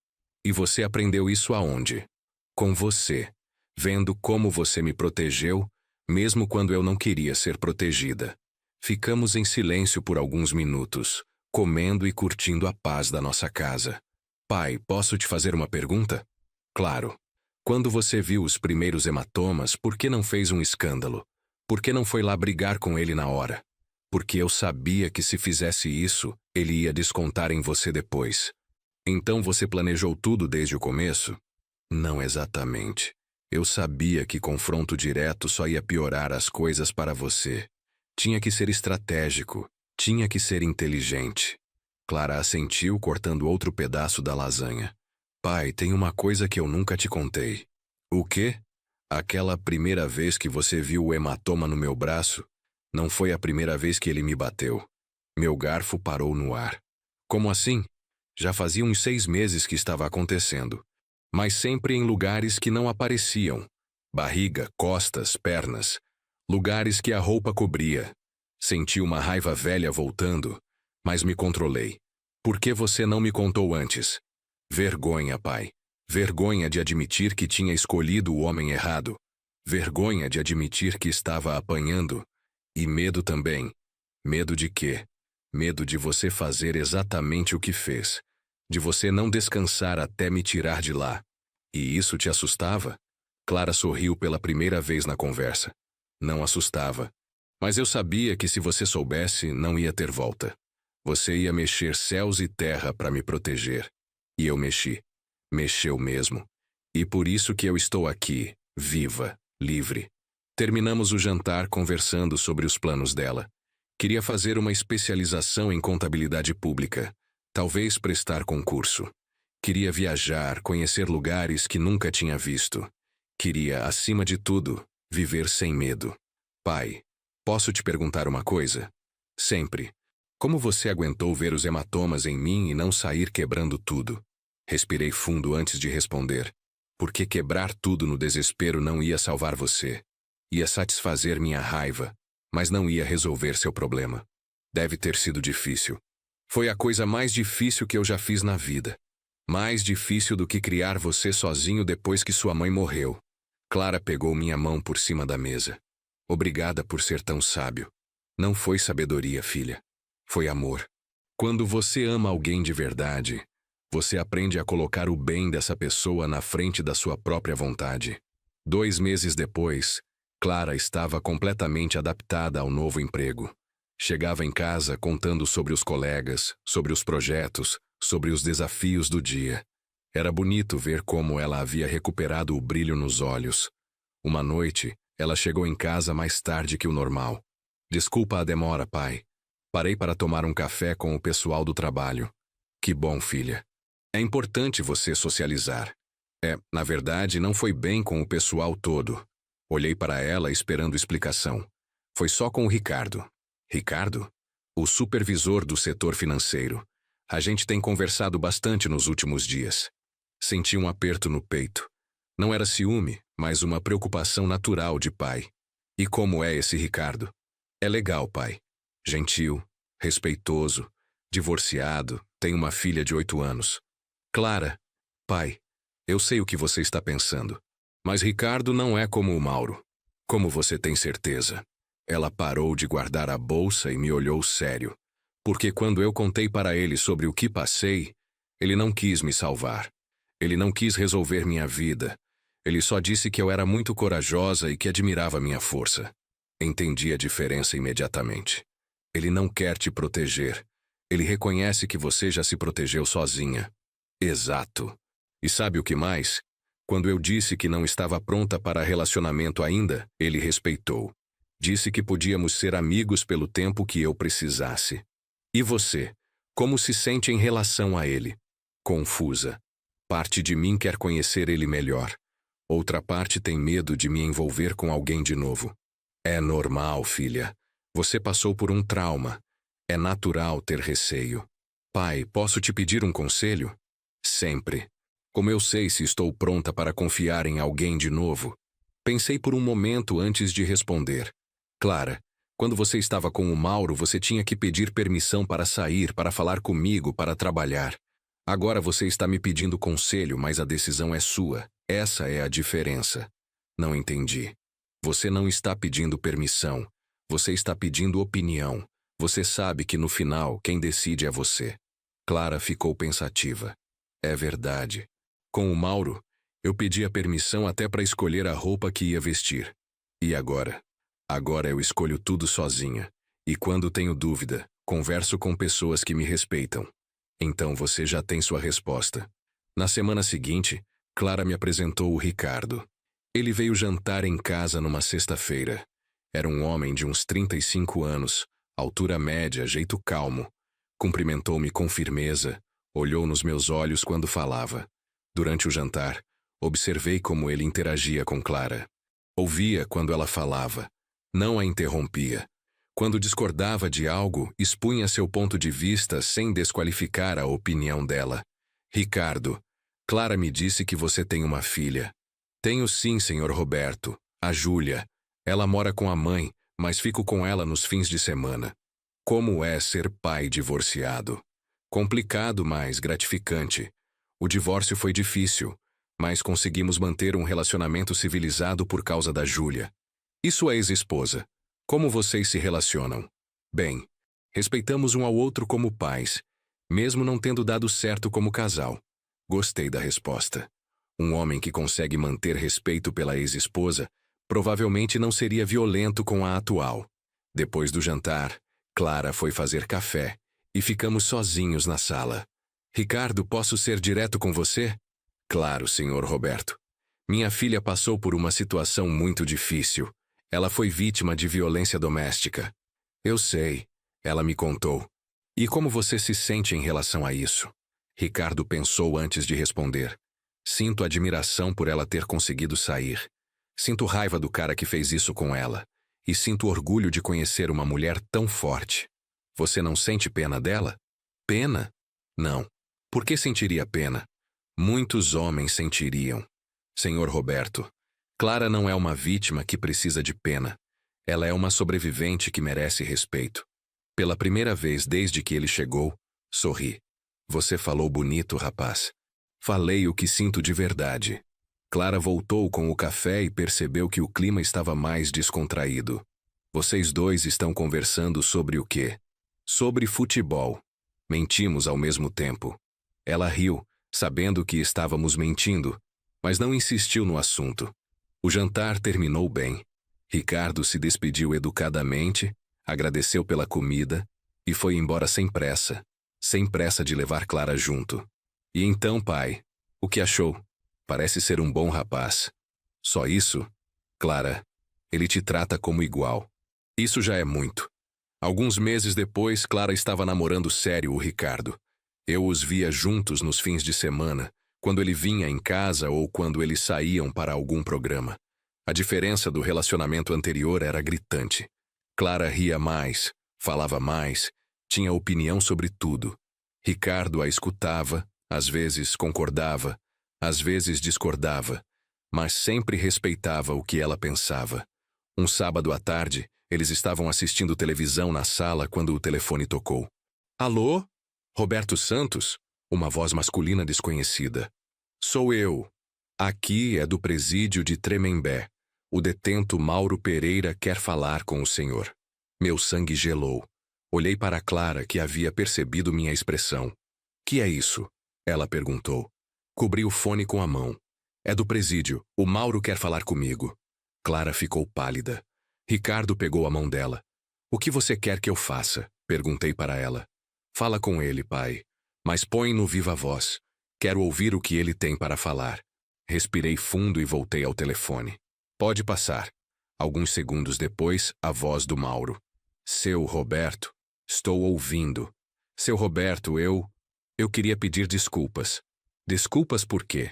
S1: E você aprendeu isso aonde? Com você, vendo como você me protegeu, mesmo quando eu não queria ser protegida. Ficamos em silêncio por alguns minutos, comendo e curtindo a paz da nossa casa. Pai, posso te fazer uma pergunta? Claro. Quando você viu os primeiros hematomas, por que não fez um escândalo? Por que não foi lá brigar com ele na hora? Porque eu sabia que se fizesse isso, ele ia descontar em você depois. Então você planejou tudo desde o começo? Não exatamente. Eu sabia que confronto direto só ia piorar as coisas para você. Tinha que ser estratégico, tinha que ser inteligente. Clara assentiu, cortando outro pedaço da lasanha. Pai, tem uma coisa que eu nunca te contei. O quê? Aquela primeira vez que você viu o hematoma no meu braço, não foi a primeira vez que ele me bateu. Meu garfo parou no ar. Como assim? Já fazia uns 6 meses que estava acontecendo. Mas sempre em lugares que não apareciam. Barriga, costas, pernas. Lugares que a roupa cobria. Senti uma raiva velha voltando, mas me controlei. Por que você não me contou antes? Vergonha, pai. Vergonha de admitir que tinha escolhido o homem errado. Vergonha de admitir que estava apanhando. E medo também. Medo de quê? Medo de você fazer exatamente o que fez. De você não descansar até me tirar de lá. E isso te assustava? Clara sorriu pela primeira vez na conversa. Não assustava. Mas eu sabia que se você soubesse, não ia ter volta. Você ia mexer céus e terra para me proteger. E eu mexi. Mexeu mesmo. E por isso que eu estou aqui, viva, livre. Terminamos o jantar conversando sobre os planos dela. Queria fazer uma especialização em contabilidade pública. Talvez prestar concurso. Queria viajar, conhecer lugares que nunca tinha visto. Queria, acima de tudo, viver sem medo. Pai, posso te perguntar uma coisa? Sempre. Como você aguentou ver os hematomas em mim e não sair quebrando tudo? Respirei fundo antes de responder. Porque quebrar tudo no desespero não ia salvar você. Ia satisfazer minha raiva, mas não ia resolver seu problema. Deve ter sido difícil. Foi a coisa mais difícil que eu já fiz na vida. Mais difícil do que criar você sozinho depois que sua mãe morreu. Clara pegou minha mão por cima da mesa. Obrigada por ser tão sábio. Não foi sabedoria, filha. Foi amor. Quando você ama alguém de verdade, você aprende a colocar o bem dessa pessoa na frente da sua própria vontade. 2 meses depois, Clara estava completamente adaptada ao novo emprego. Chegava em casa contando sobre os colegas, sobre os projetos, sobre os desafios do dia. Era bonito ver como ela havia recuperado o brilho nos olhos. Uma noite, ela chegou em casa mais tarde que o normal. Desculpa a demora, pai. Parei para tomar um café com o pessoal do trabalho. Que bom, filha. É importante você socializar. Na verdade, não foi bem com o pessoal todo. Olhei para ela esperando explicação. Foi só com o Ricardo. Ricardo? O supervisor do setor financeiro. A gente tem conversado bastante nos últimos dias. Senti um aperto no peito. Não era ciúme, mas uma preocupação natural de pai. E como é esse Ricardo? É legal, pai. Gentil, respeitoso, divorciado, tem uma filha de 8 anos. Clara, pai, eu sei o que você está pensando. Mas Ricardo não é como o Mauro. Como você tem certeza? Ela parou de guardar a bolsa e me olhou sério. Porque quando eu contei para ele sobre o que passei, ele não quis me salvar. Ele não quis resolver minha vida. Ele só disse que eu era muito corajosa e que admirava minha força. Entendi a diferença imediatamente. Ele não quer te proteger. Ele reconhece que você já se protegeu sozinha. Exato. E sabe o que mais? Quando eu disse que não estava pronta para relacionamento ainda, ele respeitou. Disse que podíamos ser amigos pelo tempo que eu precisasse. E você? Como se sente em relação a ele? Confusa. Parte de mim quer conhecer ele melhor. Outra parte tem medo de me envolver com alguém de novo. É normal, filha. Você passou por um trauma. É natural ter receio. Pai, posso te pedir um conselho? Sempre. Como eu sei se estou pronta para confiar em alguém de novo? Pensei por um momento antes de responder. Clara, quando você estava com o Mauro, você tinha que pedir permissão para sair, para falar comigo, para trabalhar. Agora você está me pedindo conselho, mas a decisão é sua. Essa é a diferença. Não entendi. Você não está pedindo permissão. Você está pedindo opinião. Você sabe que no final, quem decide é você. Clara ficou pensativa. É verdade. Com o Mauro, eu pedi a permissão até para escolher a roupa que ia vestir. E agora? Agora eu escolho tudo sozinha. E quando tenho dúvida, converso com pessoas que me respeitam. Então você já tem sua resposta. Na semana seguinte, Clara me apresentou o Ricardo. Ele veio jantar em casa numa sexta-feira. Era um homem de uns 35 anos, altura média, jeito calmo. Cumprimentou-me com firmeza, olhou nos meus olhos quando falava. Durante o jantar, observei como ele interagia com Clara. Ouvia quando ela falava, não a interrompia. Quando discordava de algo, expunha seu ponto de vista sem desqualificar a opinião dela. Ricardo, Clara me disse que você tem uma filha. Tenho sim, senhor Roberto, a Júlia. Ela mora com a mãe, mas fico com ela nos fins de semana. Como é ser pai divorciado? Complicado, mas gratificante. O divórcio foi difícil, mas conseguimos manter um relacionamento civilizado por causa da Júlia. E sua ex-esposa? Como vocês se relacionam? Bem, respeitamos um ao outro como pais, mesmo não tendo dado certo como casal. Gostei da resposta. Um homem que consegue manter respeito pela ex-esposa provavelmente não seria violento com a atual. Depois do jantar, Clara foi fazer café e ficamos sozinhos na sala. Ricardo, posso ser direto com você? Claro, senhor Roberto. Minha filha passou por uma situação muito difícil. Ela foi vítima de violência doméstica. Eu sei, ela me contou. E como você se sente em relação a isso? Ricardo pensou antes de responder. Sinto admiração por ela ter conseguido sair. Sinto raiva do cara que fez isso com ela. E sinto orgulho de conhecer uma mulher tão forte. Você não sente pena dela? Pena? Não. Por que sentiria pena? Muitos homens sentiriam. Senhor Roberto, Clara não é uma vítima que precisa de pena. Ela é uma sobrevivente que merece respeito. Pela primeira vez desde que ele chegou, sorri. Você falou bonito, rapaz. Falei o que sinto de verdade. Clara voltou com o café e percebeu que o clima estava mais descontraído. Vocês dois estão conversando sobre o quê? Sobre futebol. Mentimos ao mesmo tempo. Ela riu, sabendo que estávamos mentindo, mas não insistiu no assunto. O jantar terminou bem. Ricardo se despediu educadamente, agradeceu pela comida e foi embora sem pressa de levar Clara junto. E então, pai, o que achou? Parece ser um bom rapaz. Só isso? Clara, ele te trata como igual. Isso já é muito. Alguns meses depois, Clara estava namorando sério o Ricardo. Eu os via juntos nos fins de semana, quando ele vinha em casa ou quando eles saíam para algum programa. A diferença do relacionamento anterior era gritante. Clara ria mais, falava mais, tinha opinião sobre tudo. Ricardo a escutava, às vezes concordava, às vezes discordava, mas sempre respeitava o que ela pensava. Um sábado à tarde, eles estavam assistindo televisão na sala quando o telefone tocou. Alô? Roberto Santos? Uma voz masculina desconhecida. Sou eu. Aqui é do presídio de Tremembé. O detento Mauro Pereira quer falar com o senhor. Meu sangue gelou. Olhei para Clara, que havia percebido minha expressão. Que é isso? Ela perguntou. Cobri o fone com a mão. É do presídio. O Mauro quer falar comigo. Clara ficou pálida. Ricardo pegou a mão dela. O que você quer que eu faça? Perguntei para ela. Fala com ele, pai. Mas põe no viva voz. Quero ouvir o que ele tem para falar. Respirei fundo e voltei ao telefone. Pode passar. Alguns segundos depois, a voz do Mauro. Seu Roberto, estou ouvindo. Seu Roberto, eu queria pedir desculpas. Desculpas por quê?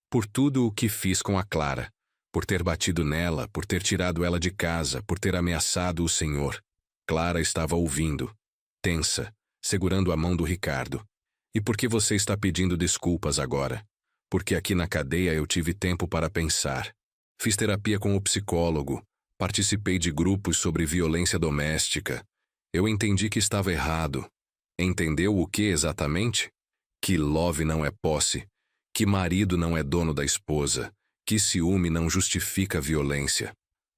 S1: Por tudo o que fiz com a Clara. Por ter batido nela, por ter tirado ela de casa, por ter ameaçado o senhor. Clara estava ouvindo, tensa, segurando a mão do Ricardo. E por que você está pedindo desculpas agora? Porque aqui na cadeia eu tive tempo para pensar. Fiz terapia com o psicólogo, participei de grupos sobre violência doméstica. Eu entendi que estava errado. Entendeu o que exatamente? Que love não é posse, que marido não é dono da esposa, que ciúme não justifica violência.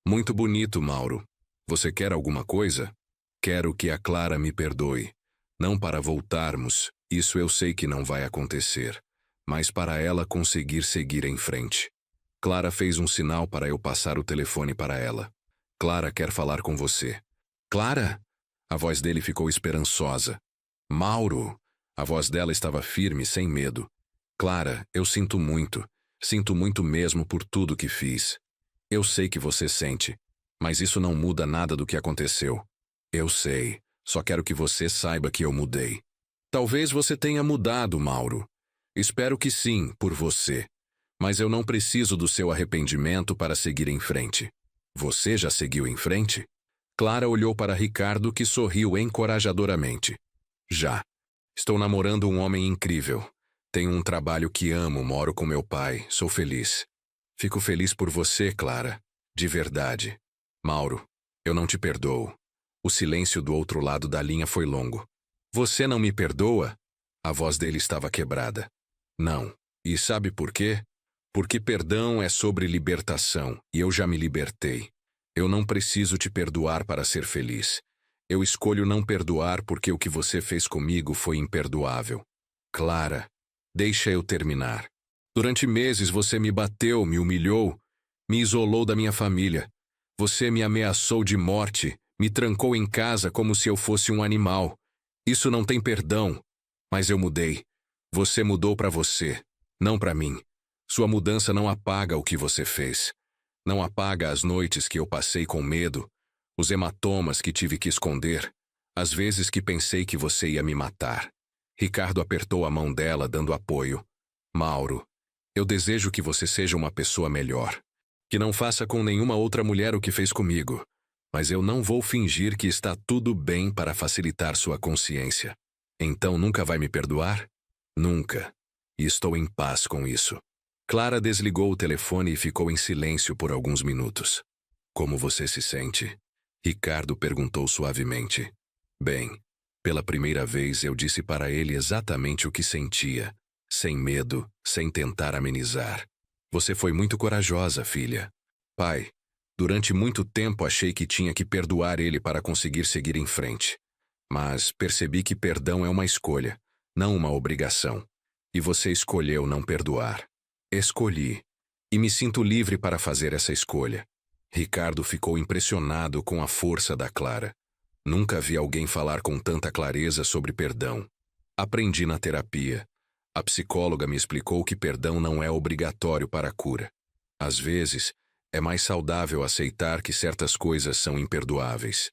S1: Muito bonito, Mauro. Você quer alguma coisa? Quero que a Clara me perdoe. Não para voltarmos, isso eu sei que não vai acontecer, mas para ela conseguir seguir em frente. Clara fez um sinal para eu passar o telefone para ela. Clara quer falar com você. Clara? A voz dele ficou esperançosa. Mauro! A voz dela estava firme, sem medo. Clara, eu sinto muito mesmo por tudo que fiz. Eu sei que você sente, mas isso não muda nada do que aconteceu. Eu sei, só quero que você saiba que eu mudei. Talvez você tenha mudado, Mauro. Espero que sim, por você. Mas eu não preciso do seu arrependimento para seguir em frente. Você já seguiu em frente? Clara olhou para Ricardo, que sorriu encorajadoramente. Já. Estou namorando um homem incrível. Tenho um trabalho que amo, moro com meu pai, sou feliz. Fico feliz por você, Clara. De verdade. Mauro, eu não te perdoo. O silêncio do outro lado da linha foi longo. Você não me perdoa? A voz dele estava quebrada. Não. E sabe por quê? Porque perdão é sobre libertação, e eu já me libertei. Eu não preciso te perdoar para ser feliz. Eu escolho não perdoar porque o que você fez comigo foi imperdoável. Clara, deixa eu terminar. Durante meses você me bateu, me humilhou, me isolou da minha família. Você me ameaçou de morte, me trancou em casa como se eu fosse um animal. Isso não tem perdão. Mas eu mudei. Você mudou para você, não para mim. Sua mudança não apaga o que você fez. Não apaga as noites que eu passei com medo, os hematomas que tive que esconder, as vezes que pensei que você ia me matar. Ricardo apertou a mão dela, dando apoio. Mauro, eu desejo que você seja uma pessoa melhor. Que não faça com nenhuma outra mulher o que fez comigo. Mas eu não vou fingir que está tudo bem para facilitar sua consciência. Então nunca vai me perdoar? Nunca. E estou em paz com isso. Clara desligou o telefone e ficou em silêncio por alguns minutos. Como você se sente? Ricardo perguntou suavemente. Bem, pela primeira vez eu disse para ele exatamente o que sentia, sem medo, sem tentar amenizar. Você foi muito corajosa, filha. Pai, durante muito tempo achei que tinha que perdoar ele para conseguir seguir em frente. Mas percebi que perdão é uma escolha, não uma obrigação. E você escolheu não perdoar. Escolhi. E me sinto livre para fazer essa escolha. Ricardo ficou impressionado com a força da Clara. Nunca vi alguém falar com tanta clareza sobre perdão. Aprendi na terapia. A psicóloga me explicou que perdão não é obrigatório para a cura. Às vezes, é mais saudável aceitar que certas coisas são imperdoáveis.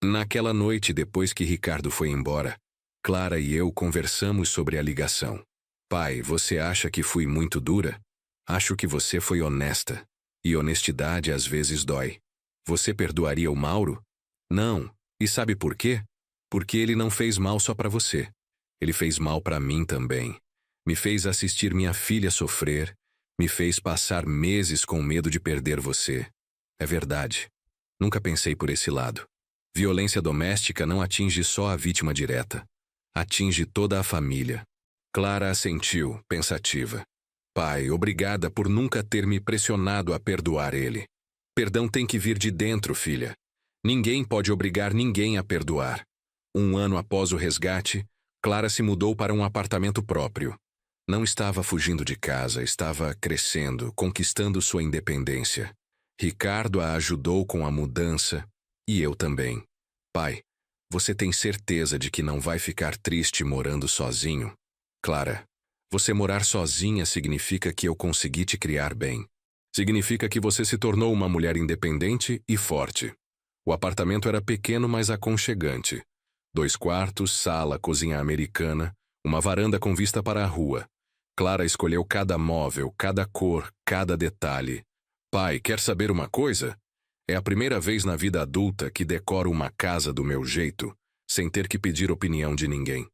S1: Naquela noite, depois que Ricardo foi embora, Clara e eu conversamos sobre a ligação. Pai, você acha que fui muito dura? Acho que você foi honesta. E honestidade às vezes dói. Você perdoaria o Mauro? Não. E sabe por quê? Porque ele não fez mal só para você. Ele fez mal para mim também. Me fez assistir minha filha sofrer. Me fez passar meses com medo de perder você. É verdade. Nunca pensei por esse lado. Violência doméstica não atinge só a vítima direta. Atinge toda a família. Clara assentiu, pensativa. Pai, obrigada por nunca ter me pressionado a perdoar ele. Perdão tem que vir de dentro, filha. Ninguém pode obrigar ninguém a perdoar. 1 ano após o resgate, Clara se mudou para um apartamento próprio. Não estava fugindo de casa, estava crescendo, conquistando sua independência. Ricardo a ajudou com a mudança, e eu também. Pai, você tem certeza de que não vai ficar triste morando sozinho? Clara, você morar sozinha significa que eu consegui te criar bem. Significa que você se tornou uma mulher independente e forte. O apartamento era pequeno, mas aconchegante. 2 quartos, sala, cozinha americana, uma varanda com vista para a rua. Clara escolheu cada móvel, cada cor, cada detalhe. Pai, quer saber uma coisa? É a primeira vez na vida adulta que decoro uma casa do meu jeito, sem ter que pedir opinião de ninguém.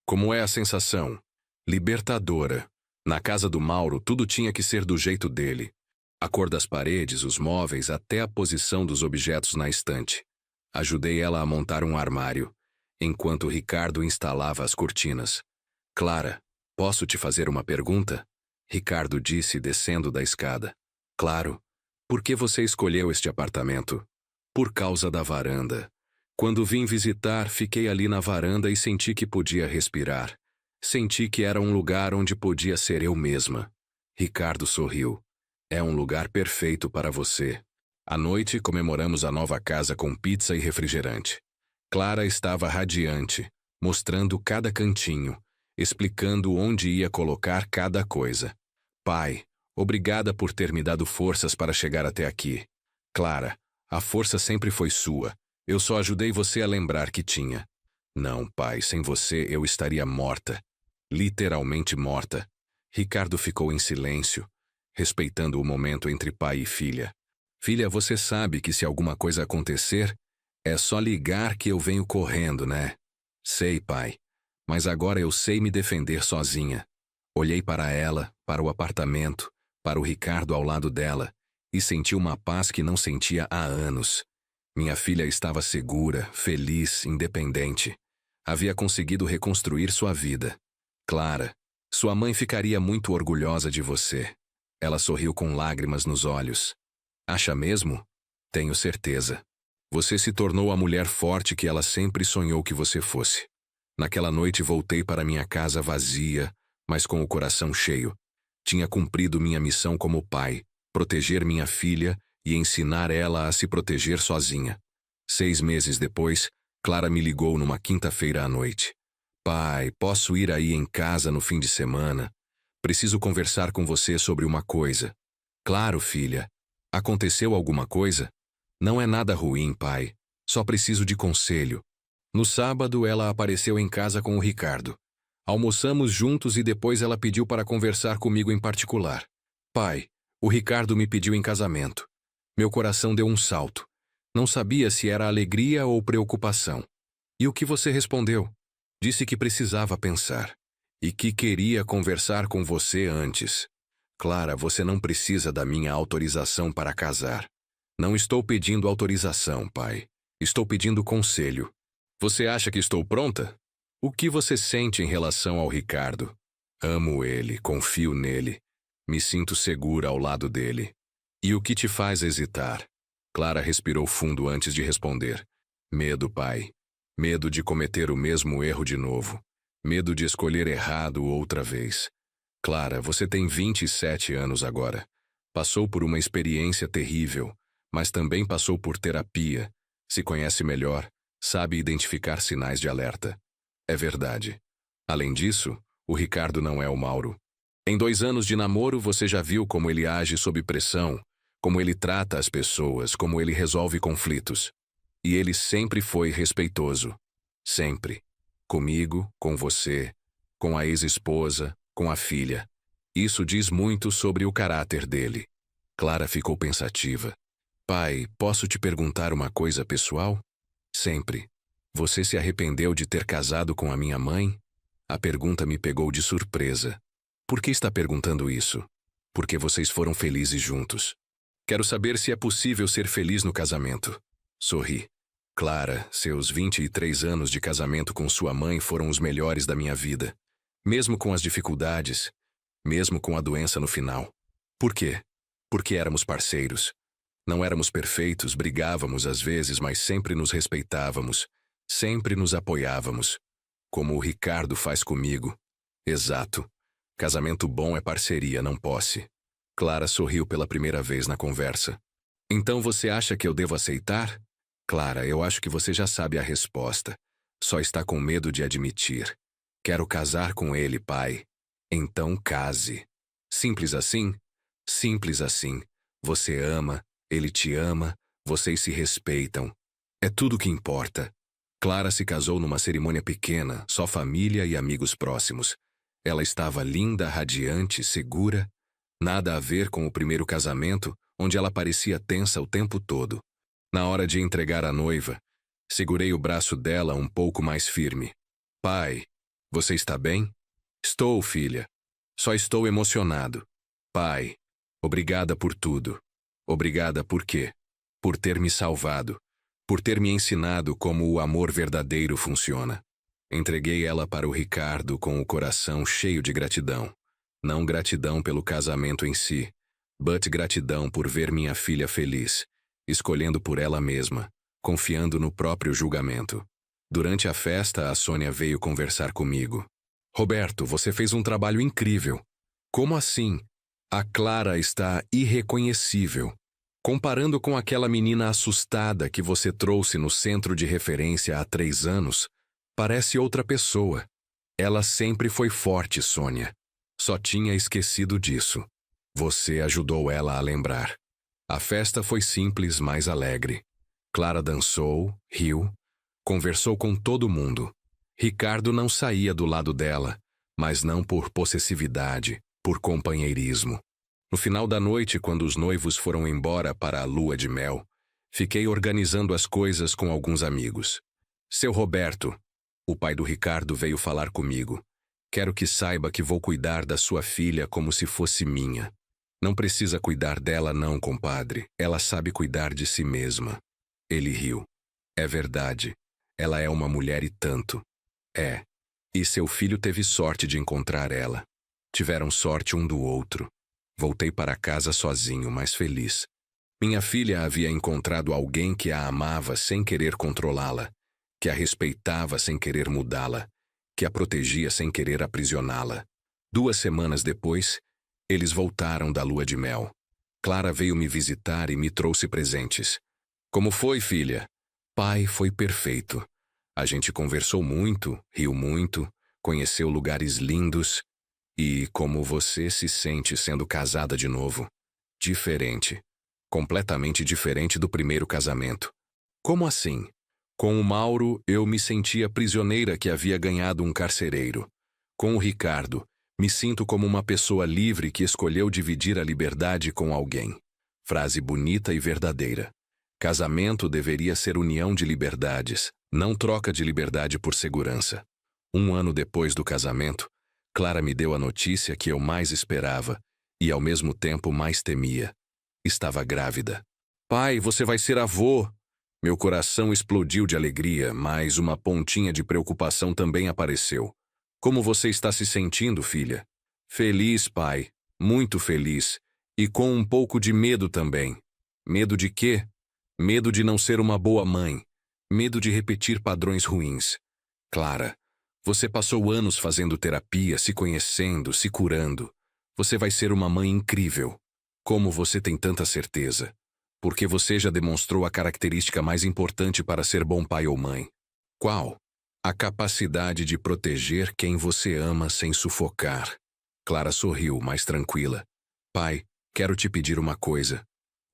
S1: Como é a sensação? Libertadora. Na casa do Mauro, tudo tinha que ser do jeito dele. A cor das paredes, os móveis, até a posição dos objetos na estante. Ajudei ela a montar um armário, enquanto Ricardo instalava as cortinas. Clara, posso te fazer uma pergunta? Ricardo disse descendo da escada. Claro. Por que você escolheu este apartamento? Por causa da varanda. Quando vim visitar, fiquei ali na varanda e senti que podia respirar. Senti que era um lugar onde podia ser eu mesma. Ricardo sorriu. É um lugar perfeito para você. À noite, comemoramos a nova casa com pizza e refrigerante. Clara estava radiante, mostrando cada cantinho, explicando onde ia colocar cada coisa. Pai, obrigada por ter me dado forças para chegar até aqui. Clara, a força sempre foi sua. Eu só ajudei você a lembrar que tinha. Não, pai, sem você eu estaria morta. Literalmente morta. Ricardo ficou em silêncio, respeitando o momento entre pai e filha. Filha, você sabe que se alguma coisa acontecer, é só ligar que eu venho correndo, né? Sei, pai. Mas agora eu sei me defender sozinha. Olhei para ela, para o apartamento, para o Ricardo ao lado dela, e senti uma paz que não sentia há anos. Minha filha estava segura, feliz, independente. Havia conseguido reconstruir sua vida. Clara, sua mãe ficaria muito orgulhosa de você. Ela sorriu com lágrimas nos olhos. Acha mesmo? Tenho certeza. Você se tornou a mulher forte que ela sempre sonhou que você fosse. Naquela noite voltei para minha casa vazia, mas com o coração cheio. Tinha cumprido minha missão como pai, proteger minha filha e ensinar ela a se proteger sozinha. 6 meses depois, Clara me ligou numa quinta-feira à noite. Pai, posso ir aí em casa no fim de semana? Preciso conversar com você sobre uma coisa. Claro, filha. Aconteceu alguma coisa? Não é nada ruim, pai. Só preciso de conselho. No sábado, ela apareceu em casa com o Ricardo. Almoçamos juntos e depois ela pediu para conversar comigo em particular. Pai, o Ricardo me pediu em casamento. Meu coração deu um salto. Não sabia se era alegria ou preocupação. E o que você respondeu? Disse que precisava pensar. E que queria conversar com você antes. Clara, você não precisa da minha autorização para casar. Não estou pedindo autorização, pai. Estou pedindo conselho. Você acha que estou pronta? O que você sente em relação ao Ricardo? Amo ele, confio nele. Me sinto segura ao lado dele. E o que te faz hesitar? Clara respirou fundo antes de responder. Medo, pai. Medo de cometer o mesmo erro de novo. Medo de escolher errado outra vez. Clara, você tem 27 anos agora. Passou por uma experiência terrível, mas também passou por terapia. Se conhece melhor, sabe identificar sinais de alerta. É verdade. Além disso, o Ricardo não é o Mauro. Em 2 anos de namoro, você já viu como ele age sob pressão, como ele trata as pessoas, como ele resolve conflitos. E ele sempre foi respeitoso. Sempre. Comigo, com você, com a ex-esposa, com a filha. Isso diz muito sobre o caráter dele. Clara ficou pensativa. Pai, posso te perguntar uma coisa pessoal? Sempre. Você se arrependeu de ter casado com a minha mãe? A pergunta me pegou de surpresa. Por que está perguntando isso? Porque vocês foram felizes juntos. Quero saber se é possível ser feliz no casamento. Sorri. Clara, seus 23 anos de casamento com sua mãe foram os melhores da minha vida. Mesmo com as dificuldades, mesmo com a doença no final. Por quê? Porque éramos parceiros. Não éramos perfeitos, brigávamos às vezes, mas sempre nos respeitávamos. Sempre nos apoiávamos. Como o Ricardo faz comigo. Exato. Casamento bom é parceria, não posse. Clara sorriu pela primeira vez na conversa. Então você acha que eu devo aceitar? Clara, eu acho que você já sabe a resposta. Só está com medo de admitir. Quero casar com ele, pai. Então case. Simples assim? Simples assim. Você ama, ele te ama, vocês se respeitam. É tudo o que importa. Clara se casou numa cerimônia pequena, só família e amigos próximos. Ela estava linda, radiante, segura. Nada a ver com o primeiro casamento, onde ela parecia tensa o tempo todo. Na hora de entregar a noiva, segurei o braço dela um pouco mais firme. Pai, você está bem? Estou, filha. Só estou emocionado. Pai, obrigada por tudo. Obrigada por quê? Por ter me salvado. Por ter me ensinado como o amor verdadeiro funciona. Entreguei ela para o Ricardo com o coração cheio de gratidão. Não gratidão pelo casamento em si, but gratidão por ver minha filha feliz, escolhendo por ela mesma, confiando no próprio julgamento. Durante a festa, a Sônia veio conversar comigo. Roberto, você fez um trabalho incrível. Como assim? A Clara está irreconhecível. Comparando com aquela menina assustada que você trouxe no centro de referência há 3 anos, parece outra pessoa. Ela sempre foi forte, Sônia. Só tinha esquecido disso. Você ajudou ela a lembrar. A festa foi simples, mas alegre. Clara dançou, riu, conversou com todo mundo. Ricardo não saía do lado dela, mas não por possessividade, por companheirismo. No final da noite, quando os noivos foram embora para a lua de mel, fiquei organizando as coisas com alguns amigos. Seu Roberto, o pai do Ricardo, veio falar comigo. Quero que saiba que vou cuidar da sua filha como se fosse minha. Não precisa cuidar dela não, compadre. Ela sabe cuidar de si mesma. Ele riu. É verdade. Ela é uma mulher e tanto. É. E seu filho teve sorte de encontrar ela. Tiveram sorte um do outro. Voltei para casa sozinho, mas feliz. Minha filha havia encontrado alguém que a amava sem querer controlá-la, que a respeitava sem querer mudá-la, que a protegia sem querer aprisioná-la. 2 semanas depois, eles voltaram da lua de mel. Clara veio me visitar e me trouxe presentes. Como foi, filha? Pai, foi perfeito. A gente conversou muito, riu muito, conheceu lugares lindos. E como você se sente sendo casada de novo? Diferente. Completamente diferente do primeiro casamento. Como assim? Com o Mauro, eu me sentia prisioneira que havia ganhado um carcereiro. Com o Ricardo, me sinto como uma pessoa livre que escolheu dividir a liberdade com alguém. Frase bonita e verdadeira. Casamento deveria ser união de liberdades, não troca de liberdade por segurança. 1 ano depois do casamento, Clara me deu a notícia que eu mais esperava e, ao mesmo tempo, mais temia. Estava grávida. Pai, você vai ser avô! Meu coração explodiu de alegria, mas uma pontinha de preocupação também apareceu. Como você está se sentindo, filha? Feliz, pai. Muito feliz. E com um pouco de medo também. Medo de quê? Medo de não ser uma boa mãe. Medo de repetir padrões ruins. Clara, você passou anos fazendo terapia, se conhecendo, se curando. Você vai ser uma mãe incrível. Como você tem tanta certeza? Porque você já demonstrou a característica mais importante para ser bom pai ou mãe. Qual? A capacidade de proteger quem você ama sem sufocar. Clara sorriu, mais tranquila. Pai, quero te pedir uma coisa.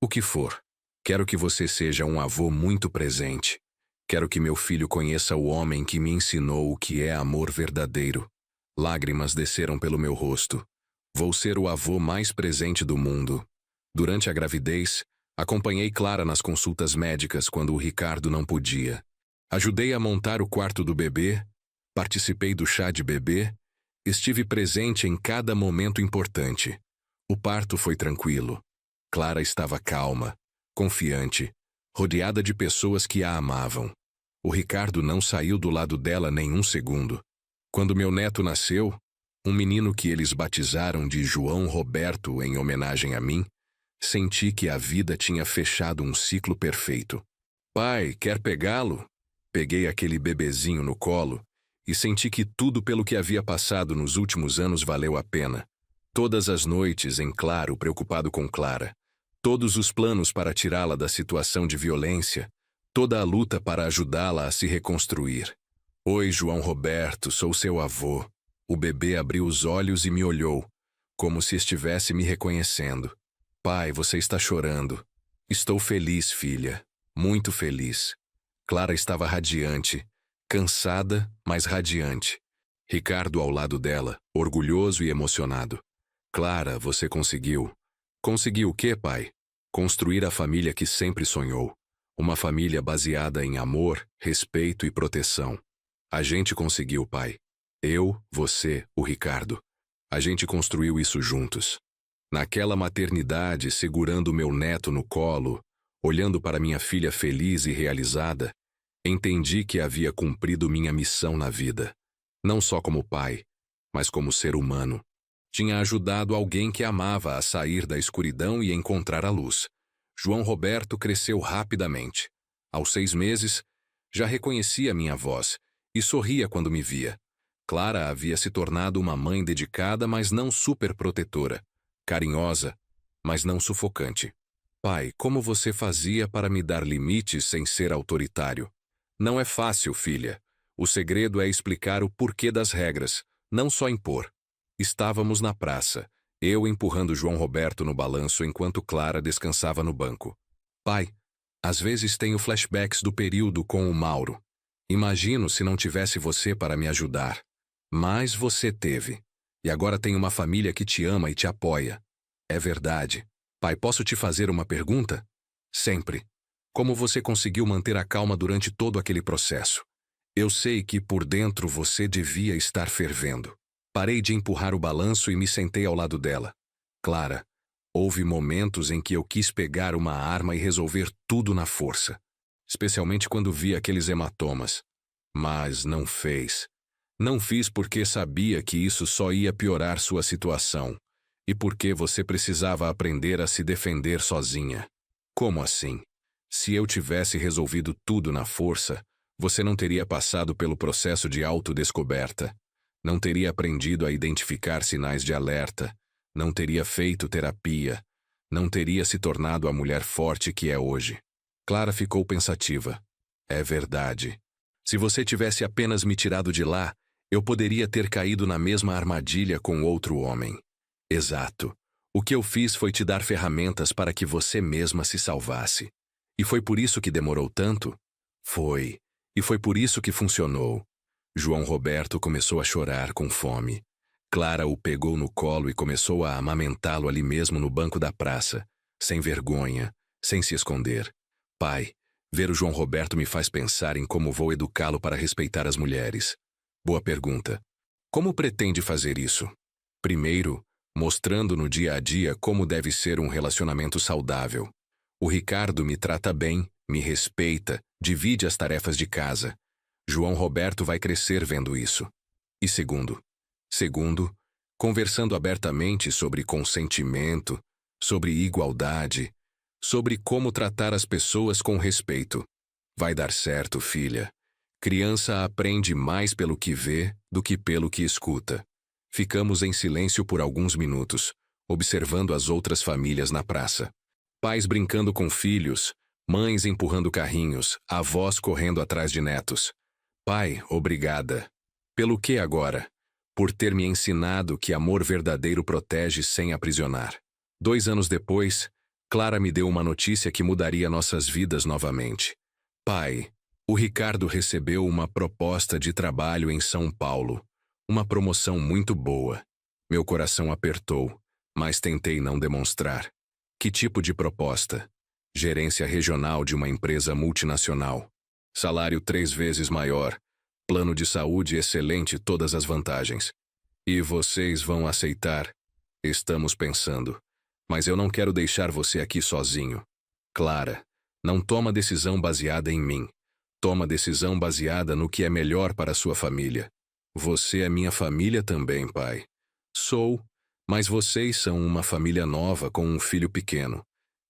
S1: O que for. Quero que você seja um avô muito presente. Quero que meu filho conheça o homem que me ensinou o que é amor verdadeiro. Lágrimas desceram pelo meu rosto. Vou ser o avô mais presente do mundo. Durante a gravidez, acompanhei Clara nas consultas médicas quando o Ricardo não podia. Ajudei a montar o quarto do bebê, participei do chá de bebê, estive presente em cada momento importante. O parto foi tranquilo. Clara estava calma, confiante, rodeada de pessoas que a amavam. O Ricardo não saiu do lado dela nem um segundo. Quando meu neto nasceu, um menino que eles batizaram de João Roberto em homenagem a mim, senti que a vida tinha fechado um ciclo perfeito. Pai, quer pegá-lo? Peguei aquele bebezinho no colo e senti que tudo pelo que havia passado nos últimos anos valeu a pena. Todas as noites, em claro, preocupado com Clara. Todos os planos para tirá-la da situação de violência. Toda a luta para ajudá-la a se reconstruir. Oi, João Roberto, sou seu avô. O bebê abriu os olhos e me olhou, como se estivesse me reconhecendo. Pai, você está chorando. Estou feliz, filha. Muito feliz. Clara estava radiante, cansada, mas radiante. Ricardo ao lado dela, orgulhoso e emocionado. Clara, você conseguiu. Conseguiu o quê, pai? Construir a família que sempre sonhou. Uma família baseada em amor, respeito e proteção. A gente conseguiu, pai. Eu, você, o Ricardo. A gente construiu isso juntos. Naquela maternidade, segurando meu neto no colo, olhando para minha filha feliz e realizada, entendi que havia cumprido minha missão na vida. Não só como pai, mas como ser humano. Tinha ajudado alguém que amava a sair da escuridão e encontrar a luz. João Roberto cresceu rapidamente. Aos 6 meses, já reconhecia minha voz e sorria quando me via. Clara havia se tornado uma mãe dedicada, mas não superprotetora. Carinhosa, mas não sufocante. Pai, como você fazia para me dar limites sem ser autoritário? Não é fácil, filha. O segredo é explicar o porquê das regras, não só impor. Estávamos na praça, eu empurrando João Roberto no balanço enquanto Clara descansava no banco. Pai, às vezes tenho flashbacks do período com o Mauro. Imagino se não tivesse você para me ajudar. Mas você teve. E agora tem uma família que te ama e te apoia. É verdade. Pai, posso te fazer uma pergunta? Sempre. Como você conseguiu manter a calma durante todo aquele processo? Eu sei que por dentro você devia estar fervendo. Parei de empurrar o balanço e me sentei ao lado dela. Clara, houve momentos em que eu quis pegar uma arma e resolver tudo na força. Especialmente quando vi aqueles hematomas. Mas não fez. Não fiz porque sabia que isso só ia piorar sua situação. E porque você precisava aprender a se defender sozinha. Como assim? Se eu tivesse resolvido tudo na força, você não teria passado pelo processo de autodescoberta. Não teria aprendido a identificar sinais de alerta. Não teria feito terapia. Não teria se tornado a mulher forte que é hoje. Clara ficou pensativa. É verdade. Se você tivesse apenas me tirado de lá, eu poderia ter caído na mesma armadilha com outro homem. Exato. O que eu fiz foi te dar ferramentas para que você mesma se salvasse. E foi por isso que demorou tanto? Foi. E foi por isso que funcionou. João Roberto começou a chorar com fome. Clara o pegou no colo e começou a amamentá-lo ali mesmo no banco da praça, sem vergonha, sem se esconder. Pai, ver o João Roberto me faz pensar em como vou educá-lo para respeitar as mulheres. Boa pergunta. Como pretende fazer isso? Primeiro, mostrando no dia a dia como deve ser um relacionamento saudável. O Ricardo me trata bem, me respeita, divide as tarefas de casa. João Roberto vai crescer vendo isso. E segundo, conversando abertamente sobre consentimento, sobre igualdade, sobre como tratar as pessoas com respeito. Vai dar certo, filha. Criança aprende mais pelo que vê do que pelo que escuta. Ficamos em silêncio por alguns minutos, observando as outras famílias na praça. Pais brincando com filhos, mães empurrando carrinhos, avós correndo atrás de netos. Pai, obrigada. Pelo que agora? Por ter me ensinado que amor verdadeiro protege sem aprisionar. 2 anos depois, Clara me deu uma notícia que mudaria nossas vidas novamente. Pai, o Ricardo recebeu uma proposta de trabalho em São Paulo. Uma promoção muito boa. Meu coração apertou, mas tentei não demonstrar. Que tipo de proposta? Gerência regional de uma empresa multinacional. Salário 3 vezes maior. Plano de saúde excelente, todas as vantagens. E vocês vão aceitar? Estamos pensando. Mas eu não quero deixar você aqui sozinho. Clara, não toma decisão baseada em mim. Toma decisão baseada no que é melhor para a sua família. Você é minha família também, pai. Sou, mas vocês são uma família nova com um filho pequeno.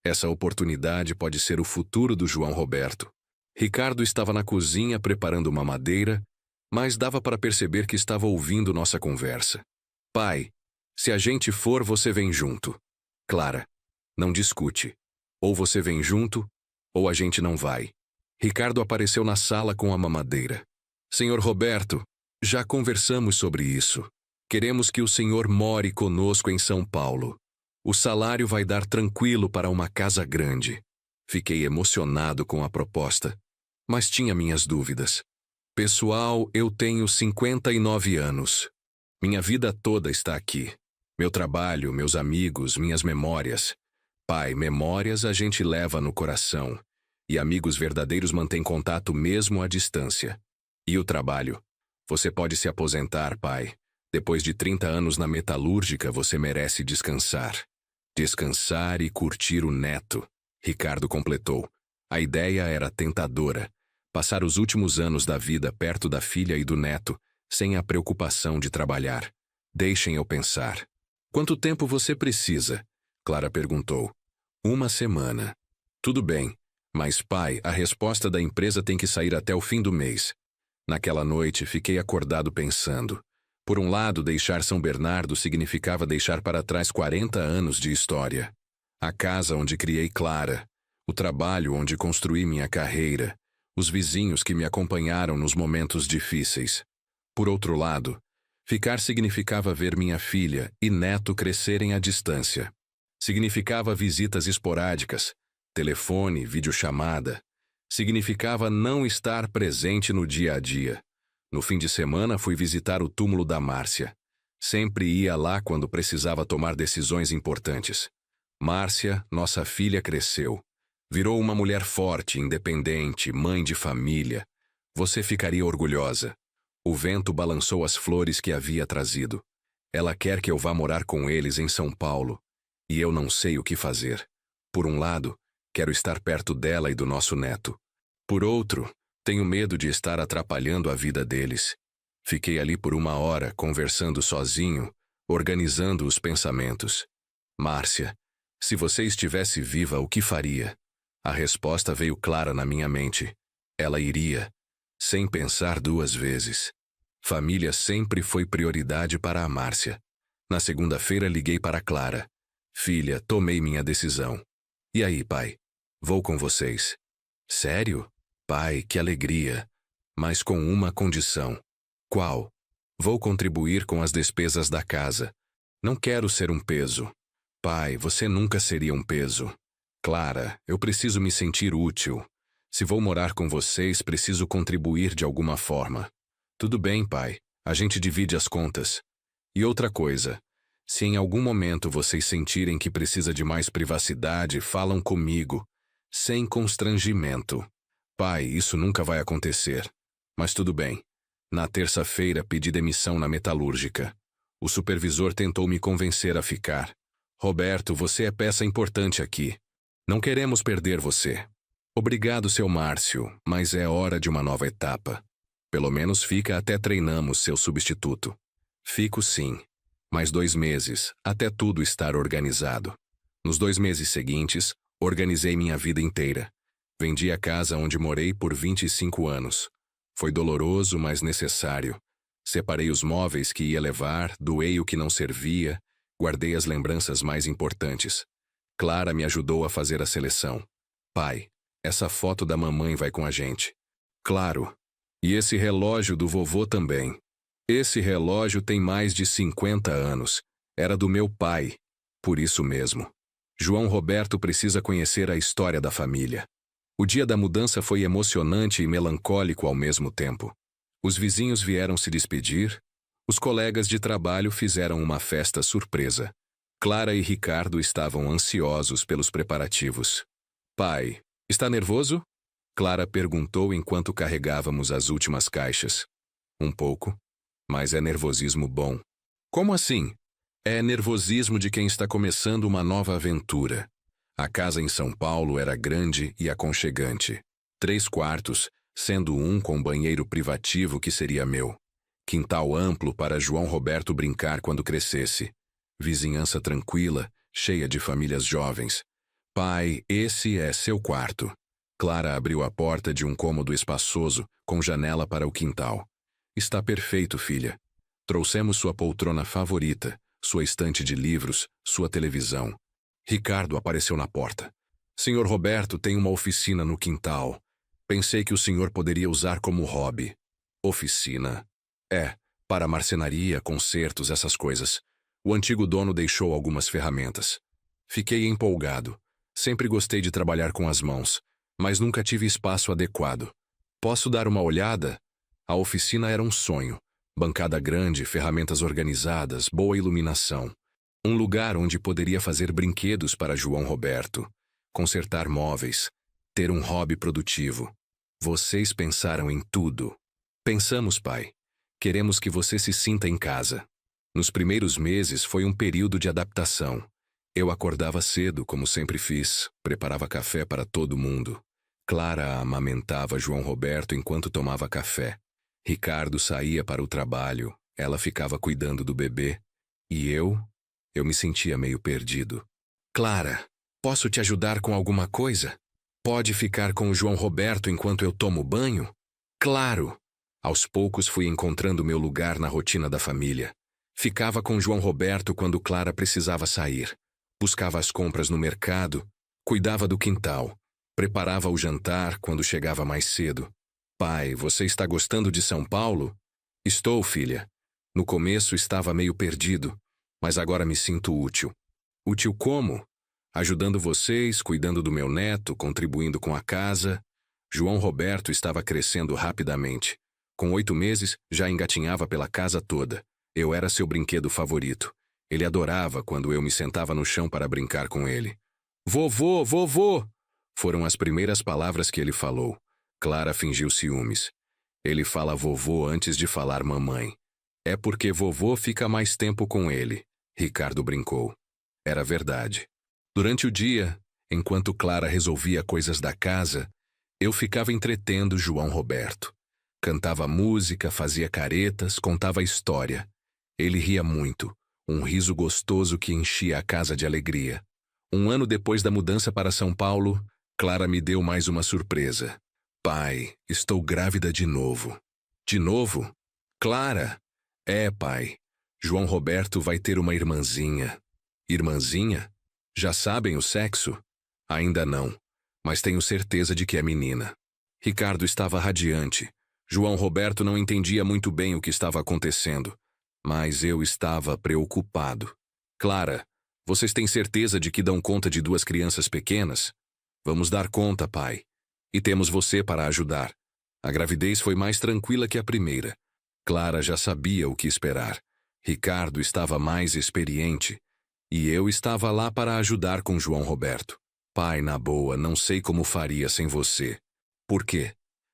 S1: Essa oportunidade pode ser o futuro do João Roberto. Ricardo estava na cozinha preparando uma madeira, mas dava para perceber que estava ouvindo nossa conversa. Pai, se a gente for, você vem junto. Clara, não discute. Ou você vem junto, ou a gente não vai. Ricardo apareceu na sala com a mamadeira. Senhor Roberto, já conversamos sobre isso. Queremos que o senhor more conosco em São Paulo. O salário vai dar tranquilo para uma casa grande. Fiquei emocionado com a proposta, mas tinha minhas dúvidas. Pessoal, eu tenho 59 anos. Minha vida toda está aqui. Meu trabalho, meus amigos, minhas memórias. Pai, memórias a gente leva no coração. E amigos verdadeiros mantêm contato mesmo à distância. E o trabalho? Você pode se aposentar, pai. Depois de 30 anos na metalúrgica, você merece descansar. Descansar e curtir o neto. Ricardo completou. A ideia era tentadora. Passar os últimos anos da vida perto da filha e do neto, sem a preocupação de trabalhar. Deixem eu pensar. Quanto tempo você precisa? Clara perguntou. 1 semana. Tudo bem. Mas, pai, a resposta da empresa tem que sair até o fim do mês. Naquela noite, fiquei acordado pensando. Por um lado, deixar São Bernardo significava deixar para trás 40 anos de história. A casa onde criei Clara, o trabalho onde construí minha carreira, os vizinhos que me acompanharam nos momentos difíceis. Por outro lado, ficar significava ver minha filha e neto crescerem à distância. Significava visitas esporádicas, telefone, videochamada. Significava não estar presente no dia a dia. No fim de semana fui visitar o túmulo da Márcia. Sempre ia lá quando precisava tomar decisões importantes. Márcia, nossa filha, cresceu. Virou uma mulher forte, independente, mãe de família. Você ficaria orgulhosa. O vento balançou as flores que havia trazido. Ela quer que eu vá morar com eles em São Paulo. E eu não sei o que fazer. Por um lado, quero estar perto dela e do nosso neto. Por outro, tenho medo de estar atrapalhando a vida deles. Fiquei ali por 1 hora, conversando sozinho, organizando os pensamentos. Márcia, se você estivesse viva, o que faria? A resposta veio clara na minha mente. Ela iria, sem pensar 2 vezes. Família sempre foi prioridade para a Márcia. Na segunda-feira liguei para Clara. Filha, tomei minha decisão. E aí, pai? Vou com vocês. Sério? Pai, que alegria. Mas com uma condição. Qual? Vou contribuir com as despesas da casa. Não quero ser um peso. Pai, você nunca seria um peso. Clara, eu preciso me sentir útil. Se vou morar com vocês, preciso contribuir de alguma forma. Tudo bem, pai. A gente divide as contas. E outra coisa. Se em algum momento vocês sentirem que precisa de mais privacidade, falam comigo. Sem constrangimento. Pai, isso nunca vai acontecer. Mas tudo bem. Na terça-feira pedi demissão na metalúrgica. O supervisor tentou me convencer a ficar. Roberto, você é peça importante aqui. Não queremos perder você. Obrigado, seu Márcio, mas é hora de uma nova etapa. Pelo menos fica até treinamos seu substituto. Fico sim. Mais 2 meses, até tudo estar organizado. Nos 2 meses seguintes, organizei minha vida inteira. Vendi a casa onde morei por 25 anos. Foi doloroso, mas necessário. Separei os móveis que ia levar, doei o que não servia, guardei as lembranças mais importantes. Clara me ajudou a fazer a seleção. Pai, essa foto da mamãe vai com a gente. Claro. E esse relógio do vovô também. Esse relógio tem mais de 50 anos. Era do meu pai. Por isso mesmo. João Roberto precisa conhecer a história da família. O dia da mudança foi emocionante e melancólico ao mesmo tempo. Os vizinhos vieram se despedir. Os colegas de trabalho fizeram uma festa surpresa. Clara e Ricardo estavam ansiosos pelos preparativos. Pai, está nervoso? Clara perguntou enquanto carregávamos as últimas caixas. Um pouco. Mas é nervosismo bom. Como assim? É nervosismo de quem está começando uma nova aventura. A casa em São Paulo era grande e aconchegante. 3 quartos, sendo um com banheiro privativo que seria meu. Quintal amplo para João Roberto brincar quando crescesse. Vizinhança tranquila, cheia de famílias jovens. Pai, esse é seu quarto. Clara abriu a porta de um cômodo espaçoso, com janela para o quintal. Está perfeito, filha. Trouxemos sua poltrona favorita, sua estante de livros, sua televisão. Ricardo apareceu na porta. Senhor Roberto tem uma oficina no quintal. Pensei que o senhor poderia usar como hobby. Oficina? É, para marcenaria, consertos, essas coisas. O antigo dono deixou algumas ferramentas. Fiquei empolgado. Sempre gostei de trabalhar com as mãos, mas nunca tive espaço adequado. Posso dar uma olhada? A oficina era um sonho. Bancada grande, ferramentas organizadas, boa iluminação. Um lugar onde poderia fazer brinquedos para João Roberto, consertar móveis, ter um hobby produtivo. Vocês pensaram em tudo. Pensamos, pai. Queremos que você se sinta em casa. Nos primeiros meses foi um período de adaptação. Eu acordava cedo, como sempre fiz, preparava café para todo mundo. Clara amamentava João Roberto enquanto tomava café. Ricardo saía para o trabalho, ela ficava cuidando do bebê. E eu me sentia meio perdido. Clara, posso te ajudar com alguma coisa? Pode ficar com o João Roberto enquanto eu tomo banho? Claro! Aos poucos fui encontrando meu lugar na rotina da família. Ficava com João Roberto quando Clara precisava sair. Buscava as compras no mercado, cuidava do quintal, preparava o jantar quando chegava mais cedo. Pai, você está gostando de São Paulo? Estou, filha. No começo estava meio perdido, mas agora me sinto útil. Útil como? Ajudando vocês, cuidando do meu neto, contribuindo com a casa. João Roberto estava crescendo rapidamente. Com 8 meses, já engatinhava pela casa toda. Eu era seu brinquedo favorito. Ele adorava quando eu me sentava no chão para brincar com ele. Vovô, vovô! Foram as primeiras palavras que ele falou. Clara fingiu ciúmes. Ele fala vovô antes de falar mamãe. É porque vovô fica mais tempo com ele, Ricardo brincou. Era verdade. Durante o dia, enquanto Clara resolvia coisas da casa, eu ficava entretendo João Roberto. Cantava música, fazia caretas, contava história. Ele ria muito, um riso gostoso que enchia a casa de alegria. Um ano depois da mudança para São Paulo, Clara me deu mais uma surpresa. Pai, estou grávida de novo. De novo? Clara! É, pai. João Roberto vai ter uma irmãzinha. Irmãzinha? Já sabem o sexo? Ainda não, mas tenho certeza de que é menina. Ricardo estava radiante. João Roberto não entendia muito bem o que estava acontecendo, mas eu estava preocupado. Clara, vocês têm certeza de que dão conta de 2 crianças pequenas? Vamos dar conta, pai. E temos você para ajudar. A gravidez foi mais tranquila que a primeira. Clara já sabia o que esperar. Ricardo estava mais experiente. E eu estava lá para ajudar com João Roberto. Pai, na boa, não sei como faria sem você. Por quê?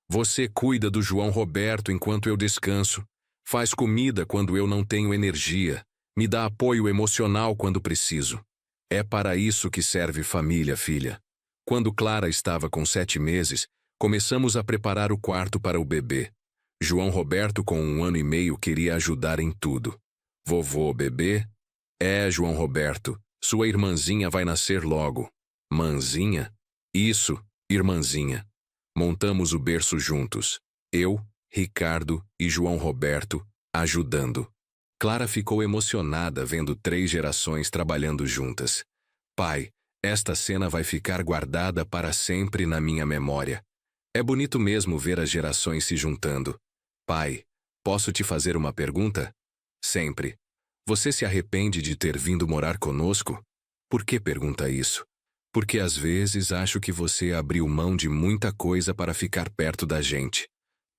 S1: Você cuida do João Roberto enquanto eu descanso. Faz comida quando eu não tenho energia. Me dá apoio emocional quando preciso. É para isso que serve família, filha. Quando Clara estava com 7 meses, começamos a preparar o quarto para o bebê. João Roberto, com 1 ano e meio, queria ajudar em tudo. Vovô, bebê? É, João Roberto, sua irmãzinha vai nascer logo. Mãzinha? Isso, irmãzinha. Montamos o berço juntos. Eu, Ricardo e João Roberto, ajudando. Clara ficou emocionada vendo 3 gerações trabalhando juntas. Pai, esta cena vai ficar guardada para sempre na minha memória. É bonito mesmo ver as gerações se juntando. Pai, posso te fazer uma pergunta? Sempre. Você se arrepende de ter vindo morar conosco? Por que pergunta isso? Porque às vezes acho que você abriu mão de muita coisa para ficar perto da gente.